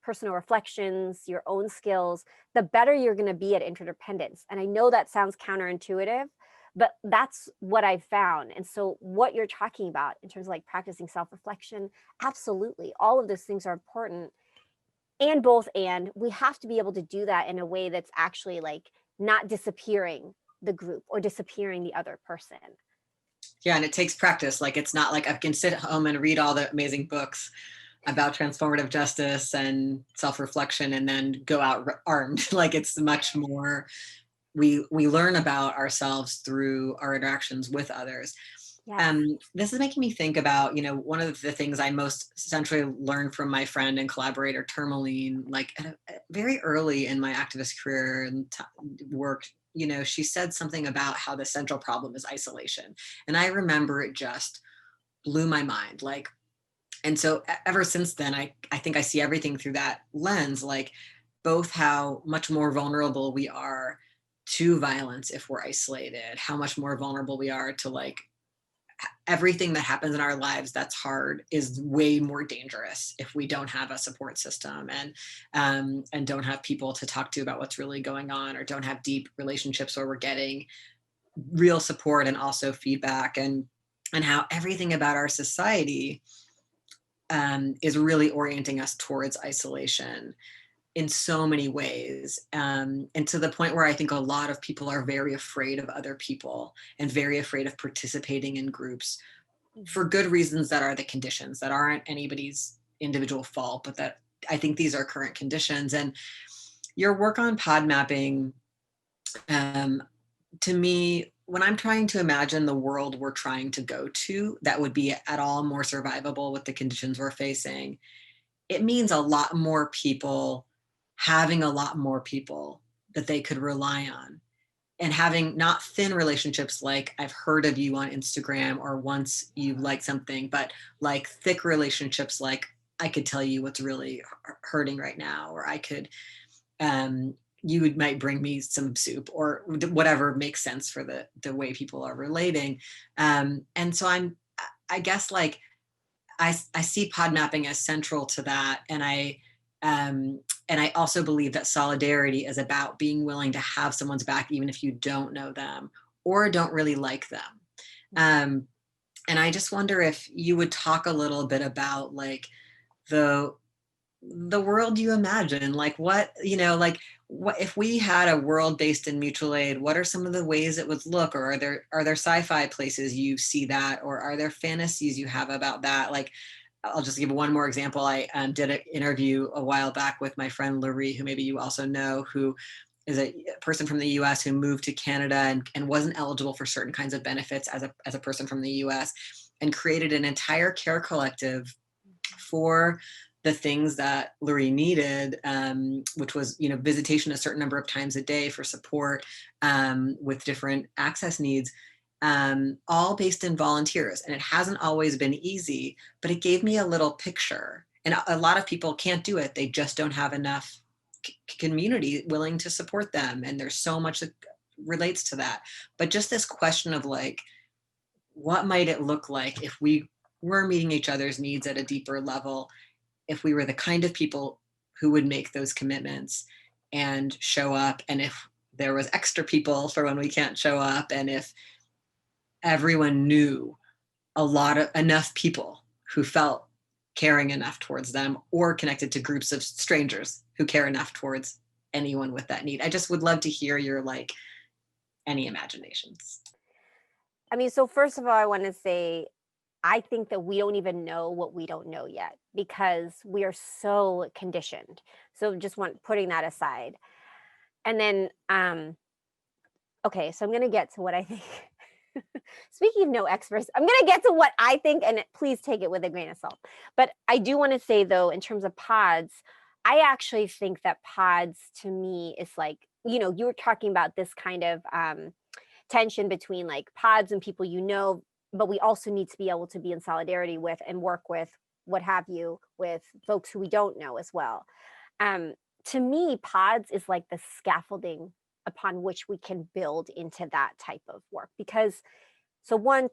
personal reflections, your own skills, the better you're going to be at interdependence. And I know that sounds counterintuitive, but that's what I've found. And so what you're talking about in terms of like practicing self-reflection, absolutely. All of those things are important. And we have to be able to do that in a way that's actually like not disappearing the group or disappearing the other person. Yeah, and it takes practice. Like, it's not like I can sit at home and read all the amazing books about transformative justice and self-reflection and then go out armed. Like, it's much more, we learn about ourselves through our interactions with others. Yes. This is making me think about, one of the things I most centrally learned from my friend and collaborator, Tourmaline, like very early in my activist career and work, she said something about how the central problem is isolation. And I remember it just blew my mind. Like, and so ever since then, I think I see everything through that lens, like both how much more vulnerable we are to violence if we're isolated, how much more vulnerable we are to like everything that happens in our lives that's hard is way more dangerous if we don't have a support system and don't have people to talk to about what's really going on, or don't have deep relationships where we're getting real support and also feedback, and how everything about our society is really orienting us towards isolation in so many ways. And to the point where I think a lot of people are very afraid of other people and very afraid of participating in groups for good reasons that are the conditions, that aren't anybody's individual fault, but that I think these are current conditions. And your work on pod mapping, to me, when I'm trying to imagine the world we're trying to go to that would be at all more survivable with the conditions we're facing, it means a lot more people having a lot more people that they could rely on, and having not thin relationships like I've heard of you on Instagram or once you like something, but like thick relationships like I could tell you what's really hurting right now, or I could you might bring me some soup, or whatever makes sense for the way people are relating. And so I guess like I see pod mapping as central to that. And I also believe that solidarity is about being willing to have someone's back, even if you don't know them or don't really like them. And I just wonder if you would talk a little bit about like the world you imagine, like what, like what if we had a world based in mutual aid, what are some of the ways it would look? Or are there sci-fi places you see that, or are there fantasies you have about that? Like, I'll just give one more example. I did an interview a while back with my friend Laurie, who maybe you also know, who is a person from the US who moved to Canada and wasn't eligible for certain kinds of benefits as a person from the US, and created an entire care collective for the things that Laurie needed, which was, visitation a certain number of times a day for support with different access needs, all based in volunteers. And it hasn't always been easy, but it gave me a little picture. And a lot of people can't do it. They just don't have enough community willing to support them. And there's so much that relates to that. But just this question of like, what might it look like if we were meeting each other's needs at a deeper level, if we were the kind of people who would make those commitments and show up, and if there was extra people for when we can't show up, and if everyone knew enough people who felt caring enough towards them, or connected to groups of strangers who care enough towards anyone with that need. I just would love to hear your like any imaginations. I mean, so first of all, I want to say I think that we don't even know what we don't know yet because we are so conditioned. So just putting that aside. And then okay, so I'm going to get to what I think. Speaking of no experts, I'm going to get to what I think, and please take it with a grain of salt. But I do want to say, though, in terms of pods, I actually think that pods to me is like, you were talking about this kind of tension between like pods and people, but we also need to be able to be in solidarity with and work with what have you with folks who we don't know as well. To me, pods is like the scaffolding upon which we can build into that type of work. Because, so one,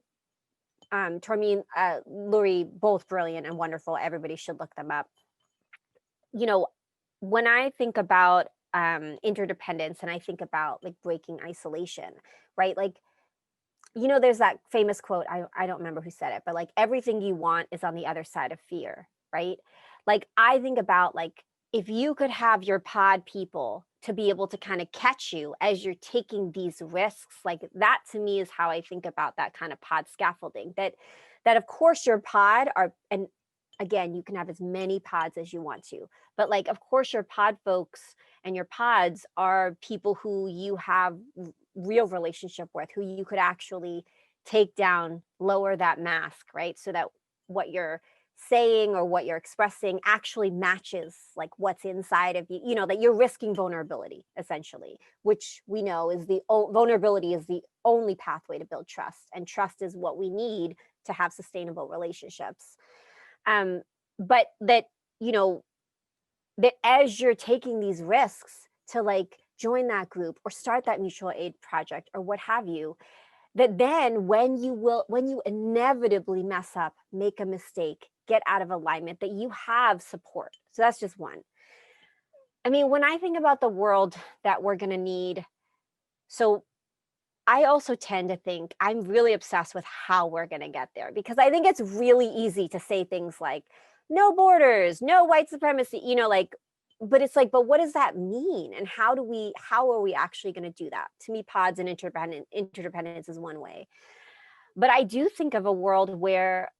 Tormeen, Laurie, both brilliant and wonderful. Everybody should look them up. When I think about interdependence and I think about like breaking isolation, right? Like you know, there's that famous quote, I don't remember who said it, but like everything you want is on the other side of fear, right? Like I think about like if you could have your pod people to be able to kind of catch you as you're taking these risks, like that to me is how I think about that kind of pod scaffolding. That of course your pod are, and again, you can have as many pods as you want to, but like of course your pod folks and your pods are people who you have real relationship with, who you could actually take down, lower that mask, right? So that what you're saying or what you're expressing actually matches like what's inside of you, you know, that you're risking vulnerability essentially, which we know is vulnerability is the only pathway to build trust, and trust is what we need to have sustainable relationships. But that, you know, that as you're taking these risks to like join that group or start that mutual aid project or what have you, that then when you inevitably mess up, make a mistake, get out of alignment, that you have support. So that's just one. I mean, when I think about the world that we're going to need, so I also tend to think I'm really obsessed with how we're going to get there, because I think it's really easy to say things like no borders, no white supremacy, you know, like, but it's like, but what does that mean? And how are we actually going to do that? To me, pods and interdependence is one way. But I do think of a world where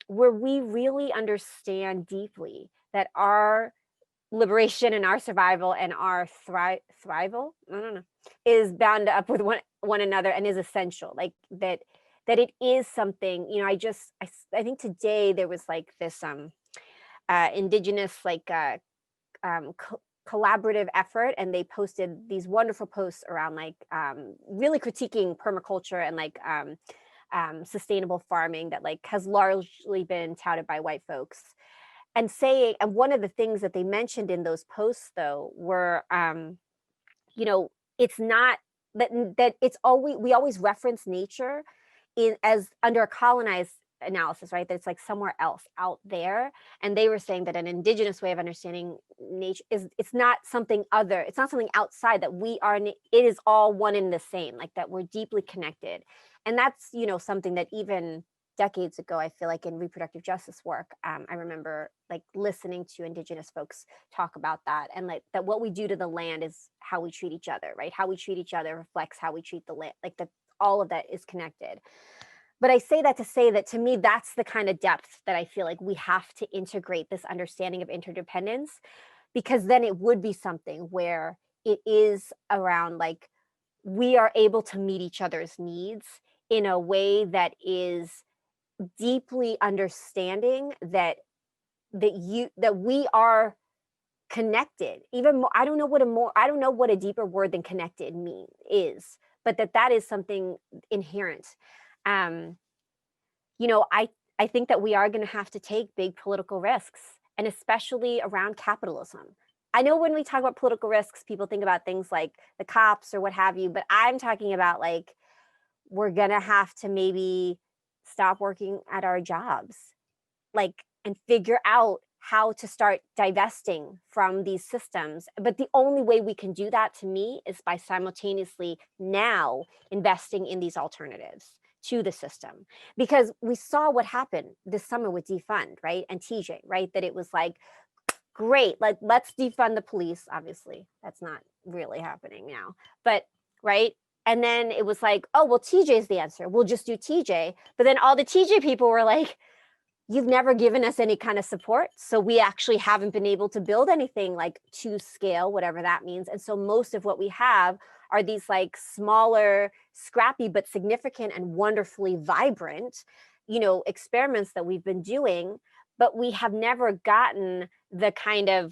we really understand deeply that our liberation and our survival and our thrival, I don't know, is bound up with one another and is essential. Like that it is something, you know, I think today there was like this indigenous like collaborative effort, and they posted these wonderful posts around like really critiquing permaculture and like sustainable farming that like has largely been touted by white folks, and saying, and one of the things that they mentioned in those posts though were you know, it's not that it's always, we always reference nature in as under a colonized analysis, right? That it's like somewhere else out there. And they were saying that an indigenous way of understanding nature is, it's not something other, it's not something outside, that we are, it is all one and the same, like that we're deeply connected. And that's, you know, something that even decades ago, I feel like in reproductive justice work, I remember like listening to indigenous folks talk about that, and like that what we do to the land is how we treat each other, right? How we treat each other reflects how we treat the land, like that all of that is connected. But I say that to say that to me, that's the kind of depth that I feel like we have to integrate this understanding of interdependence, because then it would be something where it is around like we are able to meet each other's needs in a way that is deeply understanding that we are connected. Even more, I don't know what a deeper word than connected is, but that is something inherent. um you know, I think that we are going to have to take big political risks, and especially around capitalism. I know when we talk about political risks, people think about things like the cops or what have you, but I'm talking about like we're going to have to maybe stop working at our jobs, like, and figure out how to start divesting from these systems. But the only way we can do that, to me, is by simultaneously now investing in these alternatives to the system. Because we saw what happened this summer with defund, right? And TJ, right? That it was like, great, like let's defund the police. Obviously, that's not really happening now, but right. And then it was like, oh, well, TJ's the answer. We'll just do TJ. But then all the TJ people were like, you've never given us any kind of support. So we actually haven't been able to build anything like to scale, whatever that means. And so most of what we have are these like smaller, scrappy, but significant and wonderfully vibrant, you know, experiments that we've been doing, but we have never gotten the kind of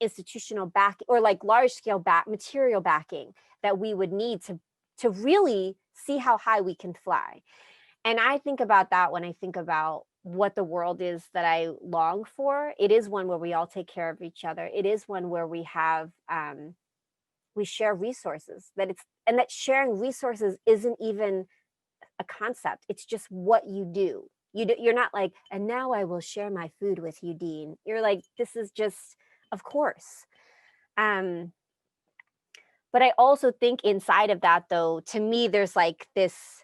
institutional back or like large scale material backing that we would need to really see how high we can fly. And I think about that when I think about what the world is that I long for. It is one where we all take care of each other. It is one where we have we share resources. That sharing resources isn't even a concept. It's just what you do. You're not like, and now I will share my food with you, Dean. You're like, this is just, of course. But I also think inside of that, though, to me, there's like this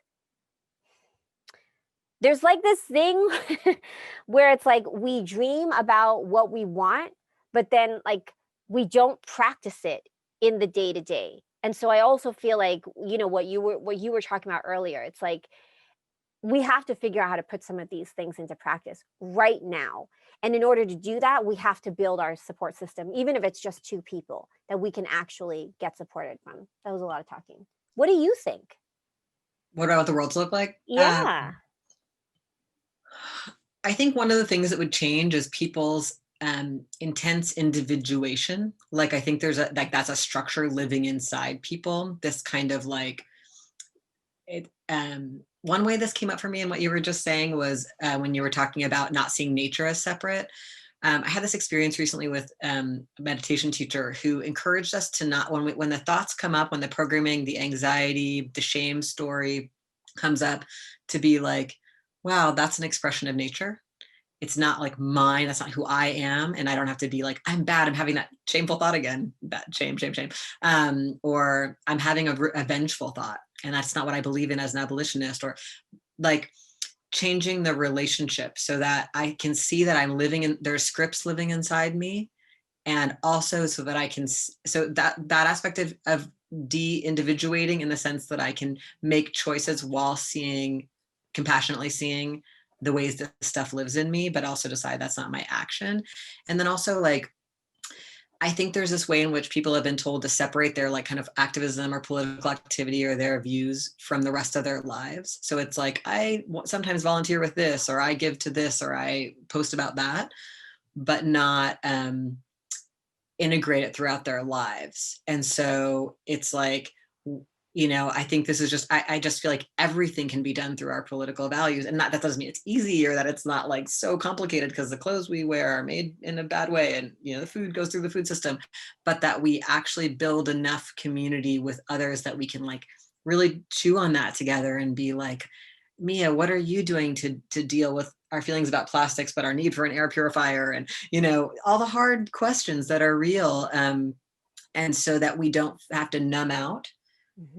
thing where it's like we dream about what we want, but then like we don't practice it in the day to day. And so I also feel like, what you were talking about earlier, it's like we have to figure out how to put some of these things into practice right now. And in order to do that, we have to build our support system, even if it's just 2 people that we can actually get supported from. That was a lot of talking. What do you think? What do I want the world to look like? Yeah. I think one of the things that would change is people's intense individuation. Like, I think that's a structure living inside people. This kind of like it. One way this came up for me and what you were just saying was when you were talking about not seeing nature as separate. I had this experience recently with a meditation teacher who encouraged us to not, when the thoughts come up, when the programming, the anxiety, the shame story comes up, to be like, wow, that's an expression of nature. It's not like mine. That's not who I am. And I don't have to be like, I'm bad. I'm having that shameful thought again. Bad, shame, shame, shame. Or I'm having a vengeful thought. And that's not what I believe in as an abolitionist. Or like changing the relationship so that I can see that I'm living in, there's scripts living inside me. And also so that I can, so that aspect of de-individuating in the sense that I can make choices while compassionately seeing the ways that stuff lives in me, but also decide that's not my action. And then also like, I think there's this way in which people have been told to separate their like kind of activism or political activity or their views from the rest of their lives. So it's like, I sometimes volunteer with this, or I give to this, or I post about that, but not integrate it throughout their lives. And so it's like, I think this is just, I just feel like everything can be done through our political values. And that doesn't mean it's easy or that it's not like so complicated because the clothes we wear are made in a bad way and, the food goes through the food system, but that we actually build enough community with others that we can like really chew on that together and be like, Mia, what are you doing to deal with our feelings about plastics, but our need for an air purifier and, all the hard questions that are real. And so that we don't have to numb out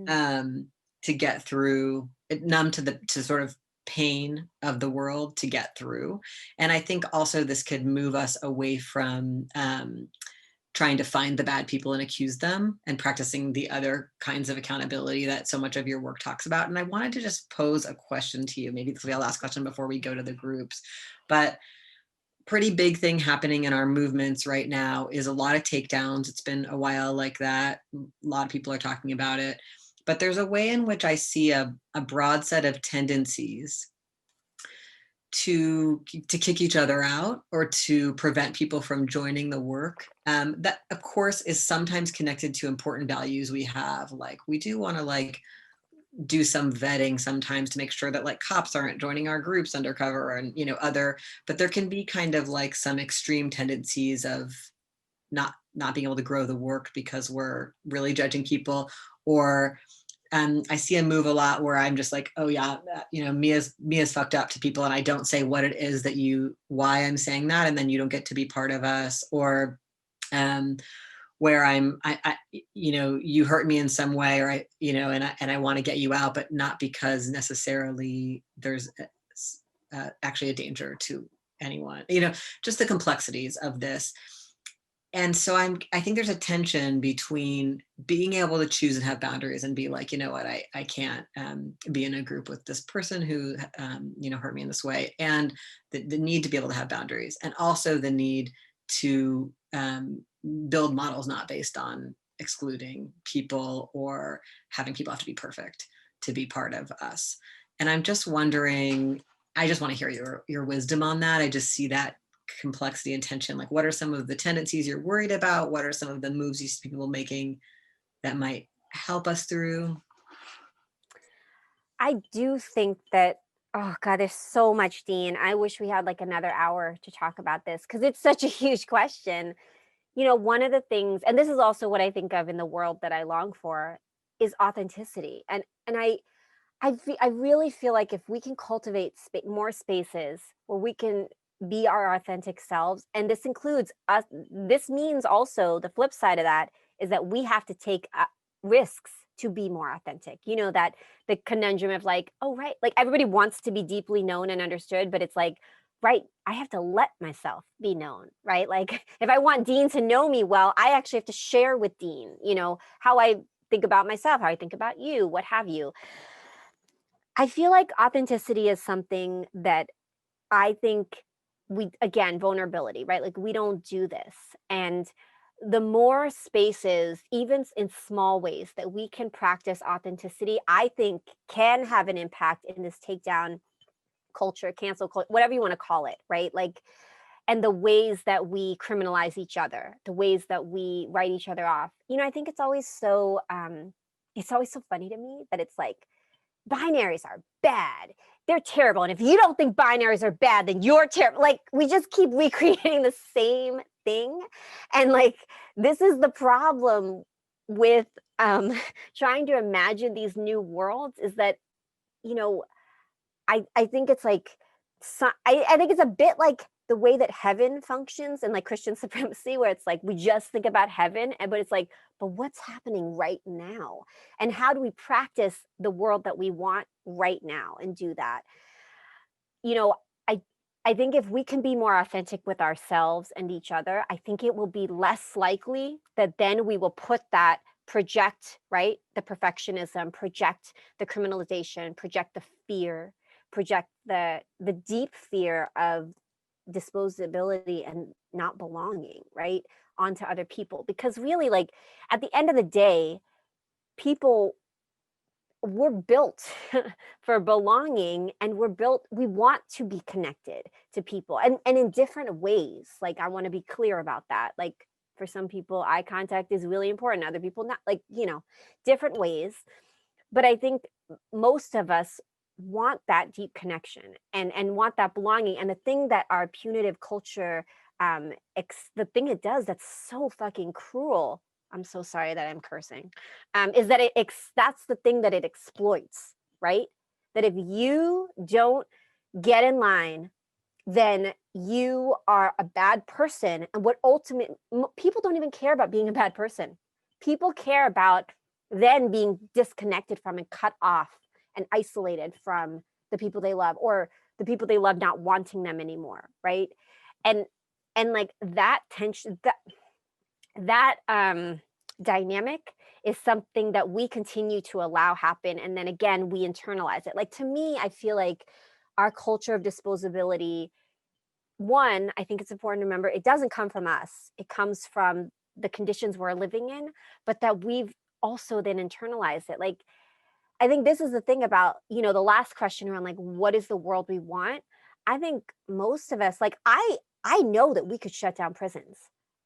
to get through, numb to sort of pain of the world to get through. And I think also this could move us away from trying to find the bad people and accuse them and practicing the other kinds of accountability that so much of your work talks about. And I wanted to just pose a question to you. Maybe this will be our last question before we go to the groups, but pretty big thing happening in our movements right now is a lot of takedowns. It's been a while like that. A lot of people are talking about it. But there's a way in which I see a broad set of tendencies to kick each other out or to prevent people from joining the work. That, of course, is sometimes connected to important values we have. Like we do want to like do some vetting sometimes to make sure that like cops aren't joining our groups undercover and, but there can be kind of like some extreme tendencies of not being able to grow the work because we're really judging people. Or I see a move a lot where I'm just like, oh yeah, Mia's fucked up to people, and I don't say what it is why I'm saying that, and then you don't get to be part of us. Or where I you hurt me in some way, or and I want to get you out, but not because necessarily there's actually a danger to anyone. Just the complexities of this. And so I think there's a tension between being able to choose and have boundaries and be like, you know what, I can't be in a group with this person who, hurt me in this way, and the need to be able to have boundaries, and also the need to build models not based on excluding people or having people have to be perfect to be part of us. And I'm just wondering, I just want to hear your wisdom on that. I just see that complexity and tension. Like, what are some of the tendencies you're worried about? What are some of the moves you see people making that might help us through? I do think that, oh God, there's so much, Dean. I wish we had like another hour to talk about this because it's such a huge question. One of the things, and this is also what I think of in the world that I long for, is authenticity. And I really feel like if we can cultivate more spaces where we can be our authentic selves, and this includes us, this means also the flip side of that is that we have to take risks to be more authentic. You know, that the conundrum of like, oh, right, like everybody wants to be deeply known and understood, but it's like, right, I have to let myself be known, right? Like if I want Dean to know me well, I actually have to share with Dean, you know, how I think about myself, how I think about you, what have you. I feel like authenticity is something that I think again, vulnerability, right? Like we don't do this. And the more spaces, even in small ways, that we can practice authenticity, I think can have an impact in this takedown culture, cancel culture, whatever you want to call it, right? Like, and the ways that we criminalize each other, the ways that we write each other off. You know, I think it's always so funny to me that it's like, binaries are bad. They're terrible. And if you don't think binaries are bad, then you're terrible. Like we just keep recreating the same thing. And like this is the problem with trying to imagine these new worlds, is that, you know, I think it's like I think it's a bit like the way that heaven functions and like Christian supremacy, where it's like we just think about heaven, but it's like, but what's happening right now? And how do we practice the world that we want right now and do that? You know, I I think if we can be more authentic with ourselves and each other, I think it will be less likely that then we will put that project, right? The perfectionism, project the criminalization, project the fear, project the deep fear of disposability and not belonging, right? Onto other people. Because really, like at the end of the day, people we're built for belonging, and we want to be connected to people, and in different ways. Like I want to be clear about that. Like for some people eye contact is really important, other people not, like, you know, different ways. But I think most of us want that deep connection and want that belonging. And the thing that our punitive culture the thing it does that's so fucking cruel, I'm so sorry that I'm cursing, is that that's the thing that it exploits, right? That if you don't get in line, then you are a bad person. And what people don't even care about being a bad person. People care about then being disconnected from and cut off and isolated from the people they love, or the people they love not wanting them anymore, right? And like that tension, that dynamic is something that we continue to allow happen, and then again we internalize it. Like to me, I feel like our culture of disposability, one, I think it's important to remember, it doesn't come from us, it comes from the conditions we're living in, but that we've also then internalized it. Like I think this is the thing about, you know, the last question around like what is the world we want. I think most of us, like I know that we could shut down prisons.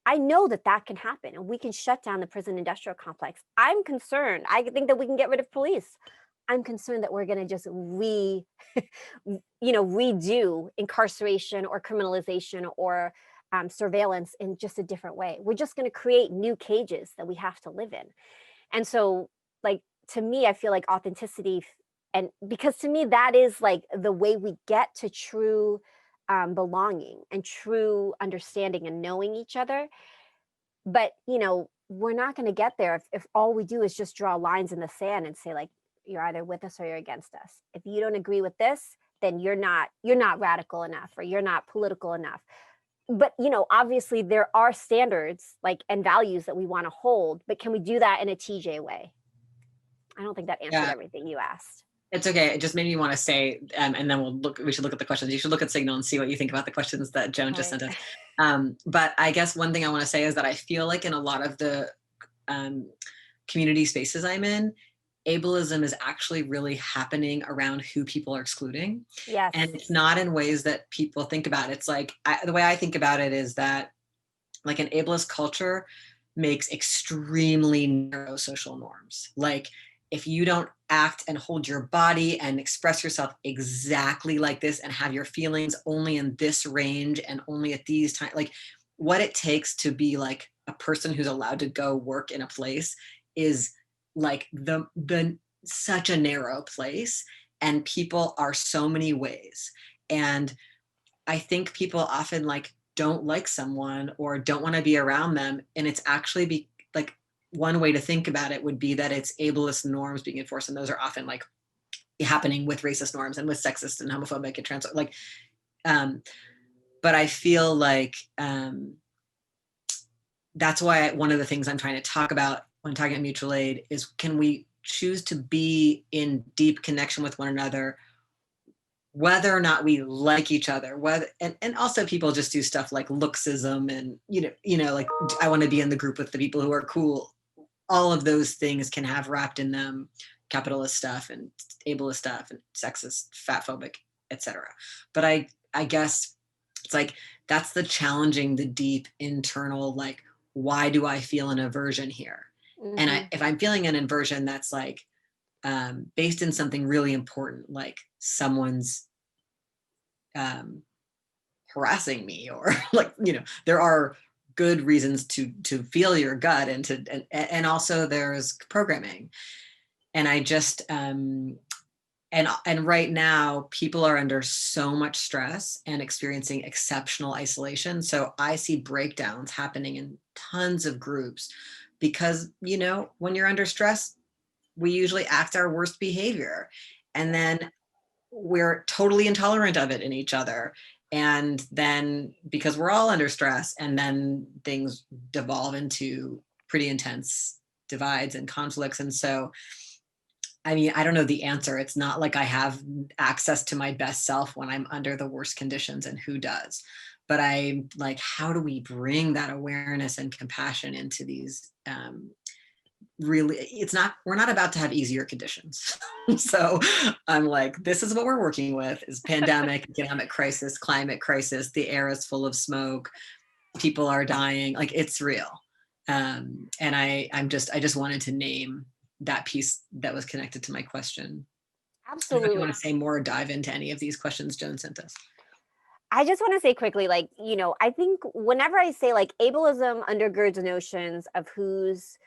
I know that that can happen, and we can shut down the prison industrial complex. I'm concerned. I think that we can get rid of police. I'm concerned that we're going to just redo incarceration or criminalization or surveillance in just a different way. We're just going to create new cages that we have to live in. And so, like, to me, I feel like authenticity, and because to me, that is like the way we get to true belonging and true understanding and knowing each other. But, you know, we're not going to get there if all we do is just draw lines in the sand and say, like, you're either with us or you're against us. If you don't agree with this, then you're not radical enough, or you're not political enough. But, you know, obviously there are standards like and values that we want to hold, but can we do that in a TJ way? I don't think that answered everything you asked. It's okay. It just made me want to say, and then we should look at the questions. You should look at Signal and see what you think about the questions that Joan just sent us. But I guess one thing I want to say is that I feel like in a lot of the community spaces I'm in, ableism is actually really happening around who people are excluding. Yes. And it's not in ways that people think about. It's like, the way I think about it is that like an ableist culture makes extremely narrow social norms. Like if you don't act and hold your body and express yourself exactly like this and have your feelings only in this range and only at these times, like what it takes to be like a person who's allowed to go work in a place is like the such a narrow place, and people are so many ways. And I think people often like don't like someone or don't want to be around them, and it's actually like one way to think about it would be that it's ableist norms being enforced, and those are often like happening with racist norms and with sexist and homophobic and trans, like, but I feel like that's why one of the things I'm trying to talk about when talking about mutual aid is, can we choose to be in deep connection with one another, whether or not we like each other, whether, and also people just do stuff like looksism and, like, I want to be in the group with the people who are cool. All of those things can have wrapped in them capitalist stuff and ableist stuff and sexist, fatphobic, etc. But I guess it's like, that's the challenging, the deep internal, like, why do I feel an aversion here? Mm-hmm. And if I'm feeling an aversion that's like based in something really important, like someone's harassing me, or like, there are good reasons to feel your gut, and also there's programming. And I just and right now people are under so much stress and experiencing exceptional isolation. So I see breakdowns happening in tons of groups because, when you're under stress, we usually act our worst behavior, and then we're totally intolerant of it in each other. And then because we're all under stress, and then things devolve into pretty intense divides and conflicts. And so, I mean, I don't know the answer. It's not like I have access to my best self when I'm under the worst conditions, and who does? But I'm like, how do we bring that awareness and compassion into these really, we're not about to have easier conditions. So I'm like, this is what we're working with, is pandemic, economic crisis, climate crisis, the air is full of smoke, people are dying, like, it's real. And I just wanted to name that piece that was connected to my question. Absolutely. If you want to say more or dive into any of these questions Joan sent us. I just want to say quickly, like, I think whenever I say like ableism undergirds notions of whose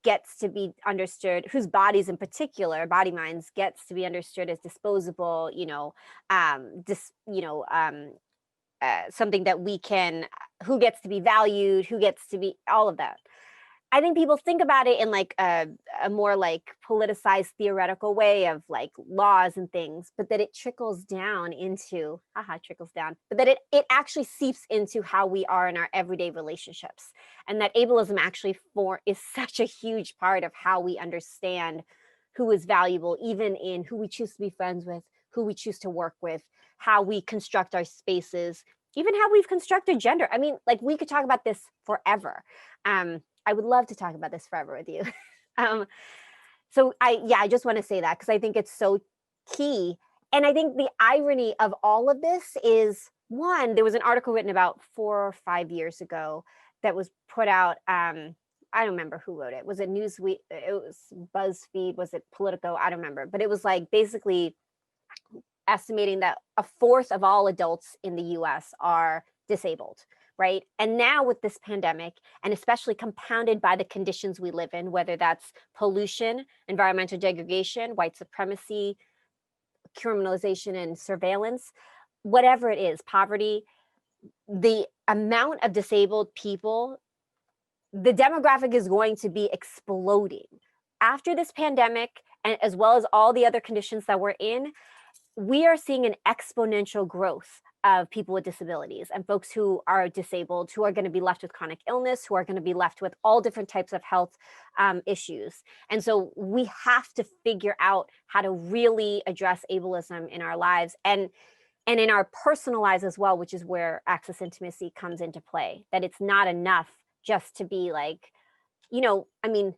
gets to be understood, whose bodies in particular, body minds, gets to be understood as disposable, something that we can, who gets to be valued, who gets to be, all of that. I think people think about it in like a more like politicized theoretical way of like laws and things, but that it trickles down into, but that it actually seeps into how we are in our everyday relationships. And that ableism actually is such a huge part of how we understand who is valuable, even in who we choose to be friends with, who we choose to work with, how we construct our spaces, even how we've constructed gender. I mean, like, we could talk about this forever. I would love to talk about this forever with you. So I just want to say that because I think it's so key. And I think the irony of all of this is, one, there was an article written about 4 or 5 years ago that was put out. I don't remember who wrote it. Was it Newsweek? It was BuzzFeed? Was it Politico? I don't remember. But it was like basically estimating that a fourth of all adults in the US are disabled. Right. And now with this pandemic, and especially compounded by the conditions we live in, whether that's pollution, environmental degradation, white supremacy, criminalization and surveillance, whatever it is, poverty, the amount of disabled people, the demographic is going to be exploding. After this pandemic, and as well as all the other conditions that we're in, we are seeing an exponential growth of people with disabilities and folks who are disabled, who are going to be left with chronic illness, who are going to be left with all different types of health issues. And so we have to figure out how to really address ableism in our lives and in our personal lives as well, which is where access intimacy comes into play. That it's not enough just to be like, I mean,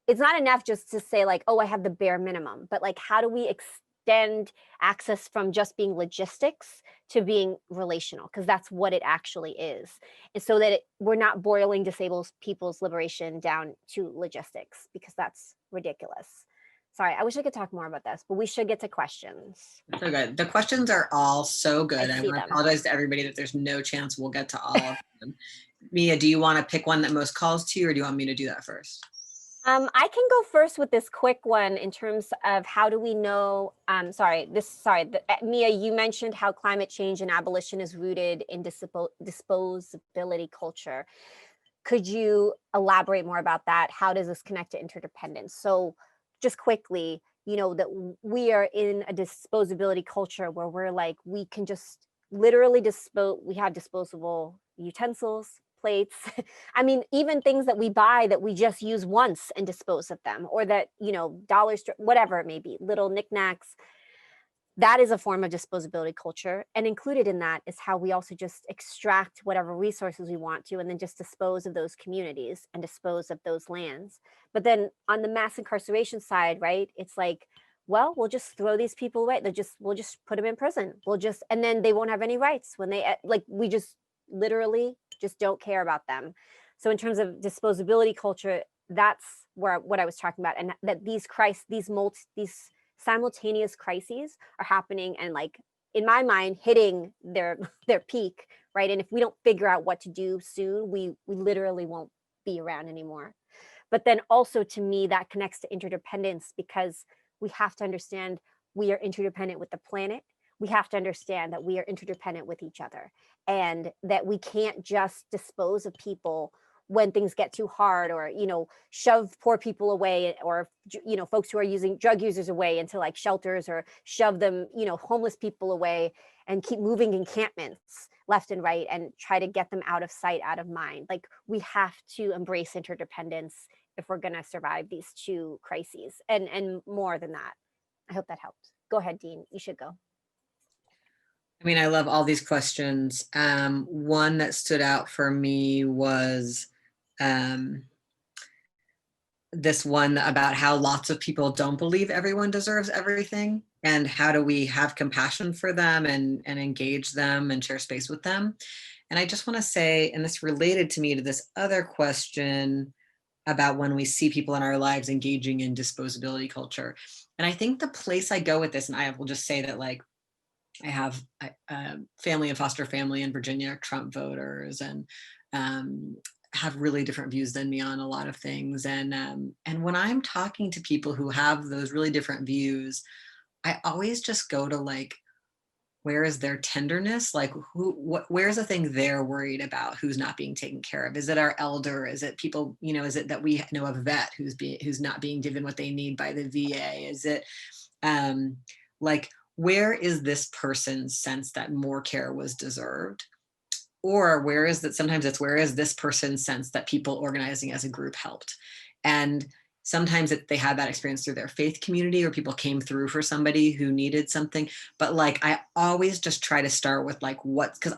it's not enough just to say like, oh, I have the bare minimum, but like, how do we extend access from just being logistics to being relational, because that's what it actually is. And so that we're not boiling disabled people's liberation down to logistics, because that's ridiculous. Sorry, I wish I could talk more about this, but we should get to questions. So good. The questions are all so good. I want to them. apologize to everybody that there's no chance we'll get to all of them. Mia, do you want to pick one that most calls to you, or do you want me to do that first? I can go first with this quick one in terms of how do we know, Mia, you mentioned how climate change and abolition is rooted in disposability culture. Could you elaborate more about that? How does this connect to interdependence? So just quickly, that we are in a disposability culture where we're like, we can just literally we have disposable utensils, plates. I mean, even things that we buy that we just use once and dispose of them, or that, dollar store, whatever it may be, little knickknacks. That is a form of disposability culture. And included in that is how we also just extract whatever resources we want to, and then just dispose of those communities and dispose of those lands. But then on the mass incarceration side, right, it's like, well, we'll just throw these people away. We'll just put them in prison. And then they won't have any rights when we just literally just don't care about them. So in terms of disposability culture, that's what I was talking about. And that these simultaneous crises are happening, and like, in my mind, hitting their peak, right? And if we don't figure out what to do soon, we literally won't be around anymore. But then also, to me, that connects to interdependence, because we have to understand we are interdependent with the planet. We have to understand that we are interdependent with each other, and that we can't just dispose of people when things get too hard, or shove poor people away, or folks who are using drug users away into like shelters, or shove them, homeless people away, and keep moving encampments left and right and try to get them out of sight, out of mind. Like, we have to embrace interdependence if we're going to survive these two crises, and more than that. I hope that helped. Go ahead, Dean, you should go. I mean, I love all these questions. One that stood out for me was this one about how lots of people don't believe everyone deserves everything, and how do we have compassion for them and engage them and share space with them. And I just want to say, and this related to me to this other question about when we see people in our lives engaging in disposability culture. And I think the place I go with this, and I will just say that, like, I have family and foster family in Virginia, Trump voters, and have really different views than me on a lot of things. And when I'm talking to people who have those really different views, I always just go to, like, where is their tenderness? Like, where's the thing they're worried about? Who's not being taken care of? Is it our elder? Is it people, is it that we know a vet who's not being given what they need by the VA? Is it like, where is this person's sense that more care was deserved? Or where is this person's sense that people organizing as a group helped? And sometimes they had that experience through their faith community, or people came through for somebody who needed something. But like, I always just try to start with like, because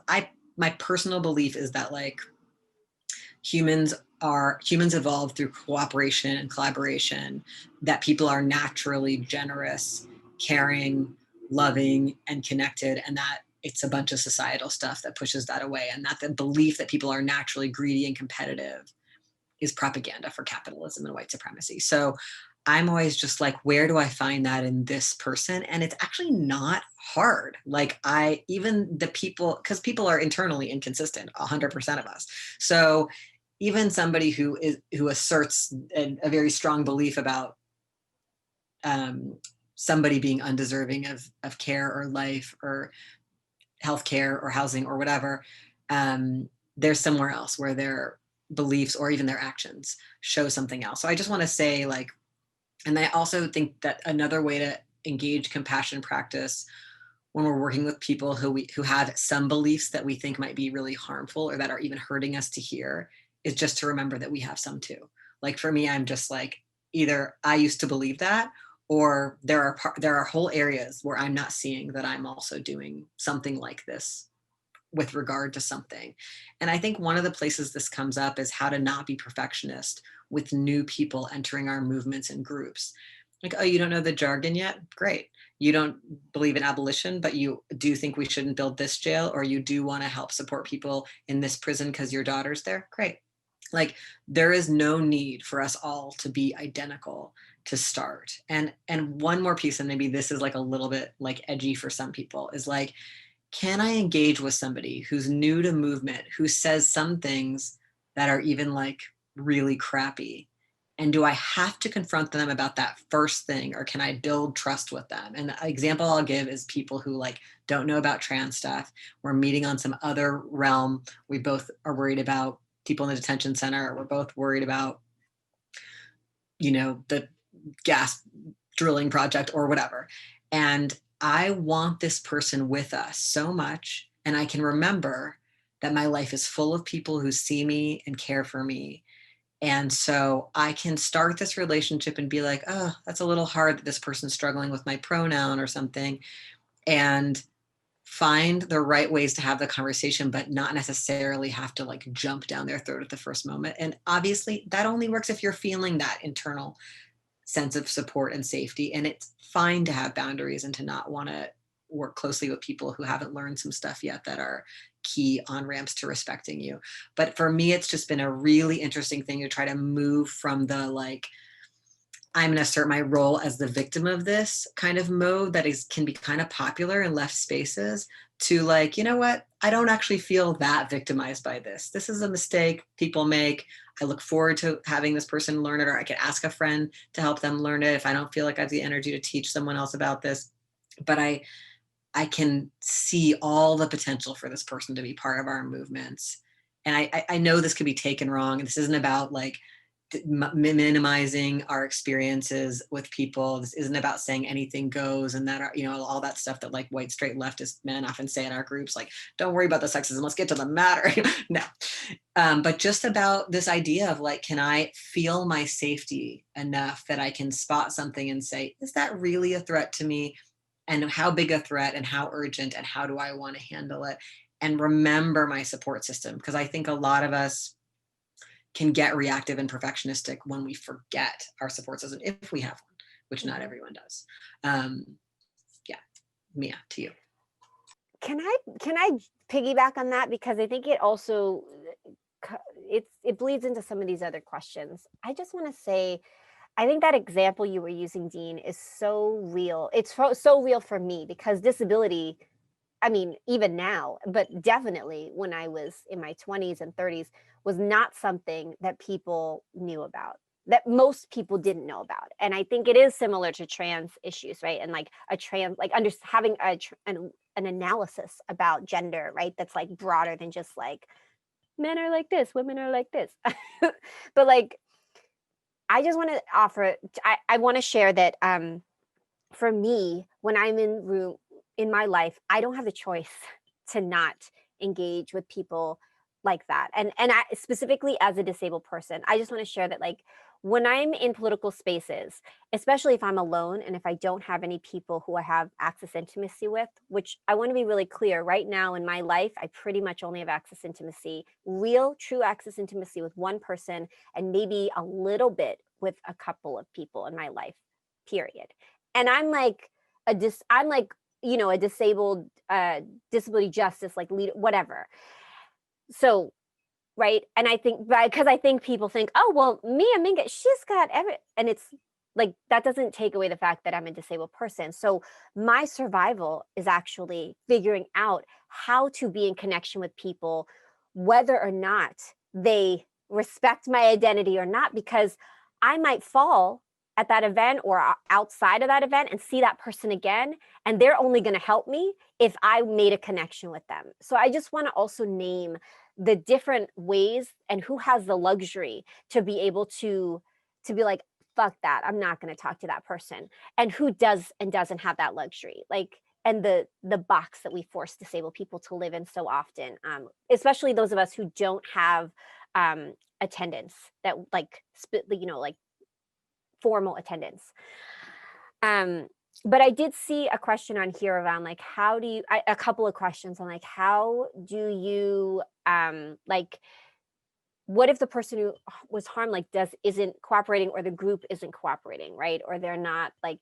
my personal belief is that, like, humans evolve through cooperation and collaboration, that people are naturally generous, caring, loving, and connected, and that it's a bunch of societal stuff that pushes that away, and that the belief that people are naturally greedy and competitive is propaganda for capitalism and white supremacy. So I'm always just like, where do I find that in this person? And it's actually not hard. Like, even the people, because people are internally inconsistent, 100% of us. So even somebody who asserts a very strong belief about somebody being undeserving of care or life or healthcare or housing or whatever, there's somewhere else where their beliefs or even their actions show something else. So I just want to say, like, and I also think that another way to engage compassion practice when we're working with people who have some beliefs that we think might be really harmful or that are even hurting us to hear is just to remember that we have some too. Like, for me, I'm just like, either I used to believe that, or there are whole areas where I'm not seeing that I'm also doing something like this with regard to something. And I think one of the places this comes up is how to not be perfectionist with new people entering our movements and groups. Like, oh, you don't know the jargon yet? Great. You don't believe in abolition, but you do think we shouldn't build this jail, or you do want to help support people in this prison because your daughter's there? Great. Like, there is no need for us all to be identical to start. And one more piece, and maybe this is like a little bit like edgy for some people, is like, can I engage with somebody who's new to movement, who says some things that are even like really crappy? And do I have to confront them about that first thing, or can I build trust with them? And the example I'll give is people who like don't know about trans stuff. We're meeting on some other realm. We both are worried about people in the detention center, or we're both worried about, the gas drilling project or whatever. And I want this person with us so much. And I can remember that my life is full of people who see me and care for me. And so I can start this relationship and be like, oh, that's a little hard that this person's struggling with my pronoun or something. And find the right ways to have the conversation, but not necessarily have to like jump down their throat at the first moment. And obviously that only works if you're feeling that internal sense of support and safety. And it's fine to have boundaries and to not want to work closely with people who haven't learned some stuff yet that are key on ramps to respecting you. But for me, it's just been a really interesting thing to try to move from the like, I'm going to assert my role as the victim of this kind of mode that can be kind of popular in left spaces, to like, you know what? I don't actually feel that victimized by this. This is a mistake people make. I look forward to having this person learn it, or I could ask a friend to help them learn it if I don't feel like I have the energy to teach someone else about this. But I can see all the potential for this person to be part of our movements. And I know this could be taken wrong. And this isn't about like minimizing our experiences with people. This isn't about saying anything goes and that are, all that stuff that like white straight leftist men often say in our groups, like, don't worry about the sexism, let's get to the matter. No. But just about this idea of like, can I feel my safety enough that I can spot something and say, is that really a threat to me? And how big a threat, and how urgent, and how do I want to handle it? And remember my support system, because I think a lot of us can get reactive and perfectionistic when we forget our support system, if we have one, which not everyone does. Yeah, Mia, to you. Can I piggyback on that, because I think it also it bleeds into some of these other questions. I just want to say, I think that example you were using, Dean, is so real. It's so real for me, because disability, I mean, even now, but definitely when I was in my 20s and 30s, was not something that people knew about, that most people didn't know about. And I think it is similar to trans issues, right? And like having an analysis about gender, right? That's like broader than just like men are like this, women are like this. But like, I just want to offer, I want to share that for me, when I'm in my life, I don't have the choice to not engage with people like that. And I, specifically as a disabled person, I just want to share that, like, when I'm in political spaces, especially if I'm alone and if I don't have any people who I have access intimacy with, which I want to be really clear, right now in my life, I pretty much only have access intimacy, real true access intimacy, with one person, and maybe a little bit with a couple of people in my life, period. And I'm like I'm like, a disabled disability justice like leader, whatever. So, right, and I think, because I think people think, oh well, Mia Mingus, she's got and it's like, that doesn't take away the fact that I'm a disabled person. So my survival is actually figuring out how to be in connection with people, whether or not they respect my identity or not, because I might fall at that event or outside of that event and see that person again, and they're only going to help me if I made a connection with them. So I just want to also name the different ways and who has the luxury to be able to be like, fuck that, I'm not going to talk to that person, and who does and doesn't have that luxury, like, and the box that we force disabled people to live in so often, especially those of us who don't have attendance, that like like formal attendance. But I did see a question on here around like, how do you, a couple of questions on like, how do you like, what if the person who was harmed like isn't cooperating, or the group isn't cooperating, right? Or they're not, like,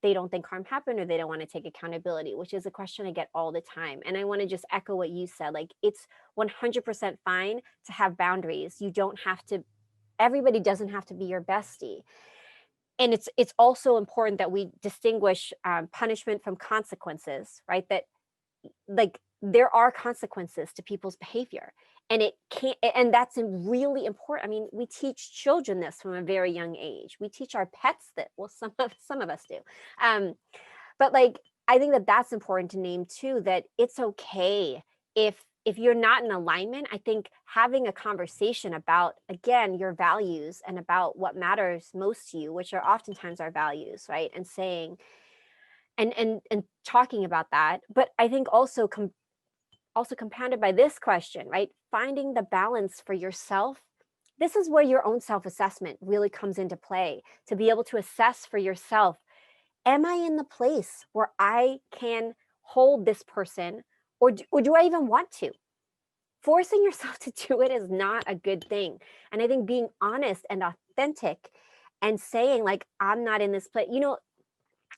they don't think harm happened, or they don't want to take accountability, which is a question I get all the time. And I want to just echo what you said, like, it's 100% fine to have boundaries. You don't have to, everybody doesn't have to be your bestie. And it's also important that we distinguish punishment from consequences, right? That, like, there are consequences to people's behavior, and it can't, and that's really important. I mean, we teach children this from a very young age. We teach our pets that, well, some of us do, but like, I think that that's important to name too, that it's okay if if you're not in alignment, I think having a conversation about, again, your values and about what matters most to you, which are oftentimes our values, right? And saying, and talking about that. But I think also also compounded by this question, right? Finding the balance for yourself. This is where your own self-assessment really comes into play, to be able to assess for yourself, am I in the place where I can hold this person, or do I even want to? Forcing yourself to do it is not a good thing. And I think being honest and authentic and saying, like, I'm not in this place,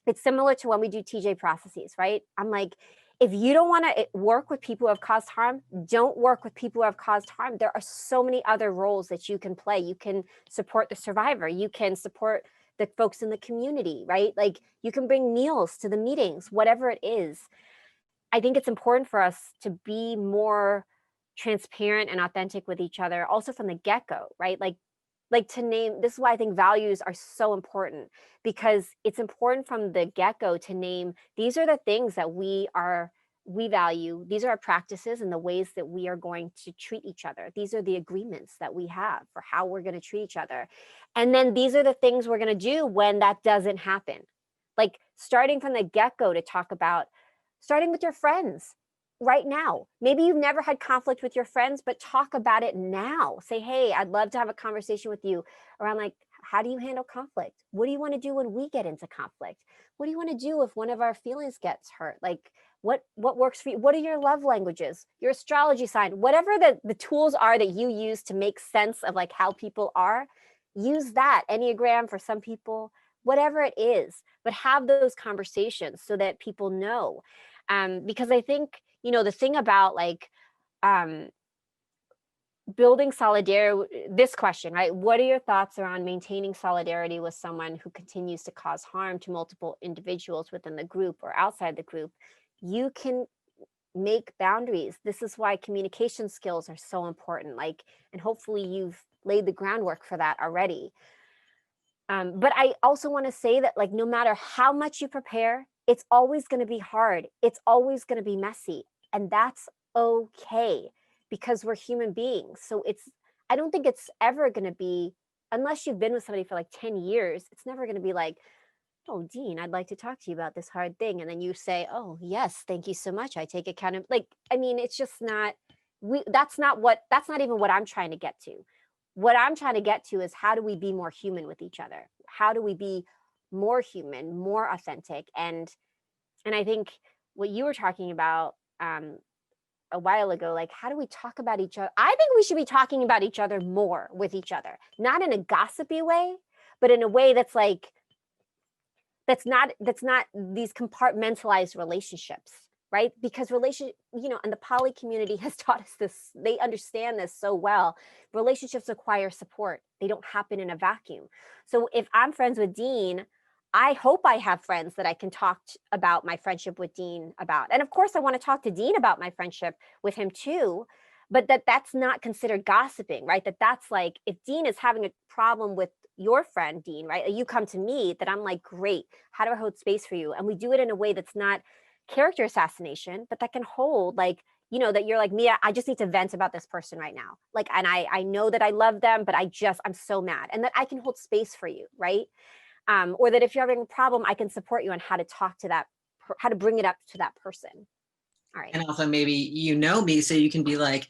it's similar to when we do TJ processes, right? I'm like, if you don't want to work with people who have caused harm, don't work with people who have caused harm. There are so many other roles that you can play. You can support the survivor. You can support the folks in the community, right? Like, you can bring meals to the meetings, whatever it is. I think it's important for us to be more transparent and authentic with each other, also from the get-go, right? Like to name, this is why I think values are so important, because it's important from the get-go to name, these are the things that we value, these are our practices and the ways that we are going to treat each other. These are the agreements that we have for how we're going to treat each other. And then these are the things we're going to do when that doesn't happen. Like, starting from the get-go to talk about, starting with your friends right now. Maybe you've never had conflict with your friends, but talk about it now. Say, hey, I'd love to have a conversation with you around, like, how do you handle conflict? What do you want to do when we get into conflict? What do you want to do if one of our feelings gets hurt? Like, what works for you? What are your love languages? Your astrology sign? Whatever the tools are that you use to make sense of, like, how people are, use that. Enneagram for some people, whatever it is, but have those conversations so that people know. Because I think, the thing about, like, building solidarity, this question, right? What are your thoughts around maintaining solidarity with someone who continues to cause harm to multiple individuals within the group or outside the group? You can make boundaries. This is why communication skills are so important. Like, and hopefully you've laid the groundwork for that already. But I also want to say that, like, no matter how much you prepare, it's always going to be hard. It's always going to be messy. And that's okay, because we're human beings. So I don't think it's ever going to be, unless you've been with somebody for like 10 years, it's never going to be like, oh, Dean, I'd like to talk to you about this hard thing. And then you say, oh, yes, thank you so much. I take account of, like, I mean, it's just not, that's not even what I'm trying to get to. What I'm trying to get to is, how do we be more human with each other? How do we be more human, more authentic? And I think what you were talking about a while ago, like, how do we talk about each other? I think we should be talking about each other more with each other, not in a gossipy way, but in a way that's like, that's not these compartmentalized relationships, right? Because and the poly community has taught us this, they understand this so well. Relationships require support. They don't happen in a vacuum. So if I'm friends with Dean, I hope I have friends that I can talk about my friendship with Dean about. And of course, I want to talk to Dean about my friendship with him too, but that's not considered gossiping, right? That's like, if Dean is having a problem with your friend Dean, right? You come to me, that I'm like, great, how do I hold space for you? And we do it in a way that's not character assassination, but that can hold, like, that you're like, Mia, I just need to vent about this person right now. Like, and I know that I love them, but I'm so mad. And that I can hold space for you, right? Or that if you're having a problem, I can support you on how to talk to how to bring it up to that person. All right. And also, maybe me, so you can be like,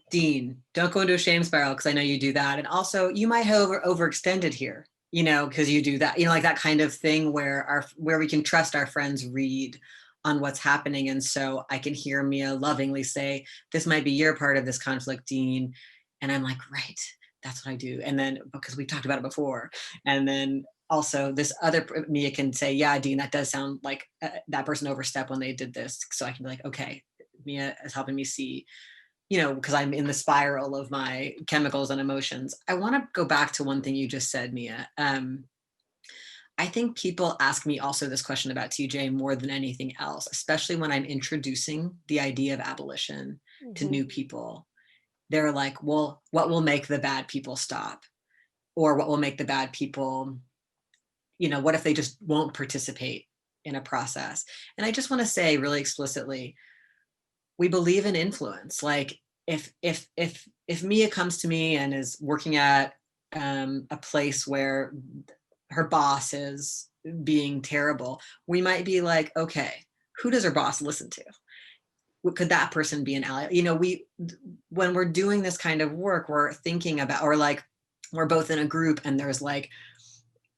Dean, don't go into a shame spiral, because I know you do that. And also, you might have overextended here, because you do that, like that kind of thing where we can trust our friends read on what's happening. And so I can hear Mia lovingly say, this might be your part of this conflict, Dean. And I'm like, right, that's what I do. And then, because we talked about it before, and then also this other Mia can say, yeah, Dean, that does sound like that person overstepped when they did this. So I can be like, okay, Mia is helping me see, because I'm in the spiral of my chemicals and emotions. I want to go back to one thing you just said, Mia. I think people ask me also this question about TJ more than anything else, especially when I'm introducing the idea of abolition to new people. They're like, well, what will make the bad people stop? Or what will make the bad people, what if they just won't participate in a process? And I just want to say really explicitly, we believe in influence. Like if Mia comes to me and is working at a place where her boss is being terrible, we might be like, okay, who does her boss listen to? Could that person be an ally? You know, when we're doing this kind of work, we're thinking about, or like we're both in a group and there's like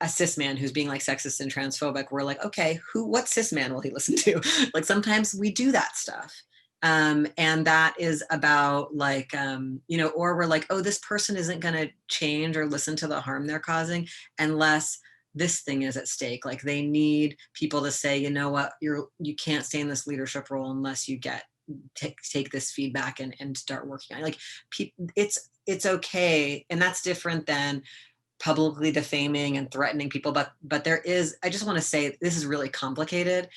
a cis man who's being like sexist and transphobic. We're like, okay, what cis man will he listen to? Like sometimes we do that stuff. And that is about like, you know, or we're like, oh, this person isn't going to change or listen to the harm they're causing unless this thing is at stake. Like they need people to say, you know what, you can't stay in this leadership role unless you take this feedback and start working on it. Like it's okay. And that's different than publicly defaming and threatening people. But there is, I just want to say, this is really complicated,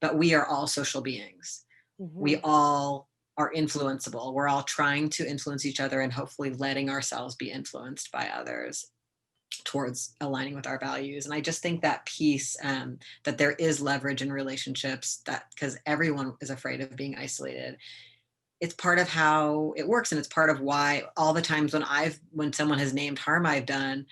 but we are all social beings. We all are influenceable. We're all trying to influence each other and hopefully letting ourselves be influenced by others towards aligning with our values. And I just think that piece, that there is leverage in relationships, that because everyone is afraid of being isolated. It's part of how it works. And it's part of why all the times when someone has named harm I've done,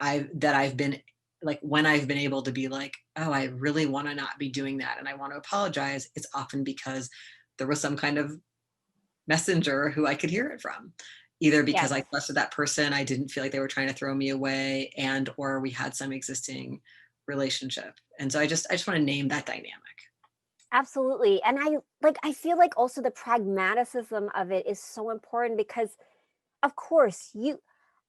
I've been like, when I've been able to be like, oh, I really want to not be doing that and I want to apologize, it's often because there was some kind of messenger who I could hear it from, either because I trusted that person, I didn't feel like they were trying to throw me away, and or we had some existing relationship. And so I just want to name that dynamic. Absolutely. And I feel like also the pragmaticism of it is so important because of course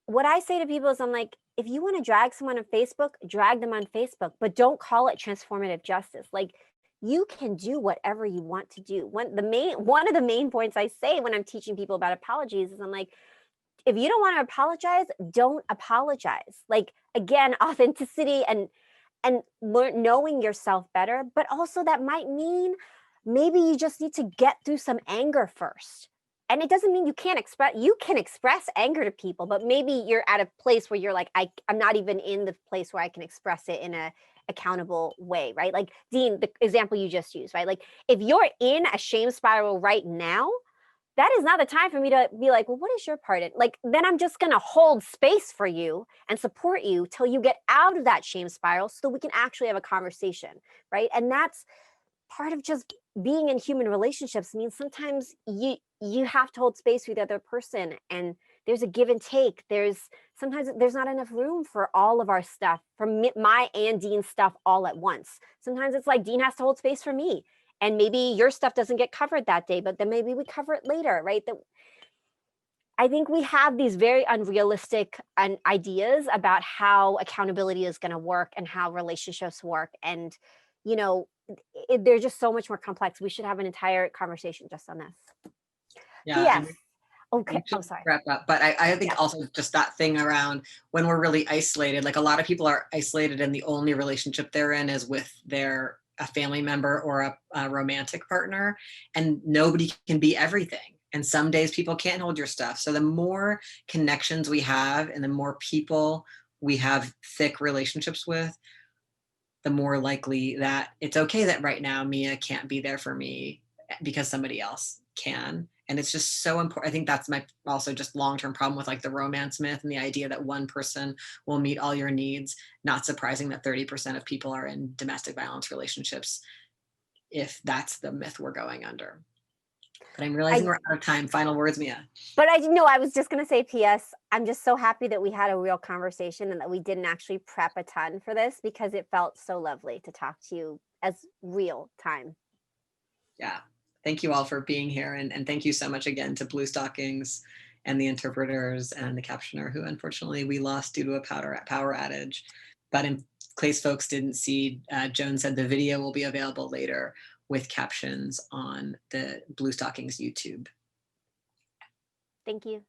what I say to people is I'm like, if you want to drag someone on Facebook, drag them on Facebook, but don't call it transformative justice. Like you can do whatever you want to do. One of the main points I say when I'm teaching people about apologies is I'm like, if you don't want to apologize, don't apologize. Like again, authenticity and knowing yourself better, but also that might mean maybe you just need to get through some anger first. And it doesn't mean you can express anger to people, but maybe you're at a place where you're like, I'm not even in the place where I can express it in a accountable way, right? Like Dean, the example you just used, right? Like if you're in a shame spiral right now, that is not the time for me to be like, well, what is your part in? Like, then I'm just going to hold space for you and support you till you get out of that shame spiral so we can actually have a conversation, right? And that's part of just being in human relationships. Means sometimes you have to hold space with the other person and there's a give and take. Sometimes there's not enough room for all of our stuff, for my and Dean's stuff all at once. Sometimes it's like Dean has to hold space for me. And maybe your stuff doesn't get covered that day, but then maybe we cover it later, right? I think we have these very unrealistic ideas about how accountability is going to work and how relationships work. And, you know, they're just so much more complex. We should have an entire conversation just on this. Yeah. Yes. Okay. Oh, sorry. wrap up. But I think also just that thing around when we're really isolated, like a lot of people are isolated and the only relationship they're in is with a family member or a romantic partner, and nobody can be everything. And some days people can't hold your stuff. So the more connections we have and the more people we have thick relationships with, the more likely that it's okay that right now Mia can't be there for me because somebody else can. And it's just so important. I think that's my also just long-term problem with like the romance myth and the idea that one person will meet all your needs. Not surprising that 30% of people are in domestic violence relationships, if that's the myth we're going under. But I'm realizing we're out of time. Final words, Mia. But I was just going to say, P.S. I'm just so happy that we had a real conversation and that we didn't actually prep a ton for this because it felt so lovely to talk to you as real time. Yeah. Thank you all for being here. And thank you so much again to Bluestockings and the interpreters and the captioner who unfortunately we lost due to a power outage. But in case folks didn't see, Joan said the video will be available later with captions on the Bluestockings YouTube. Thank you.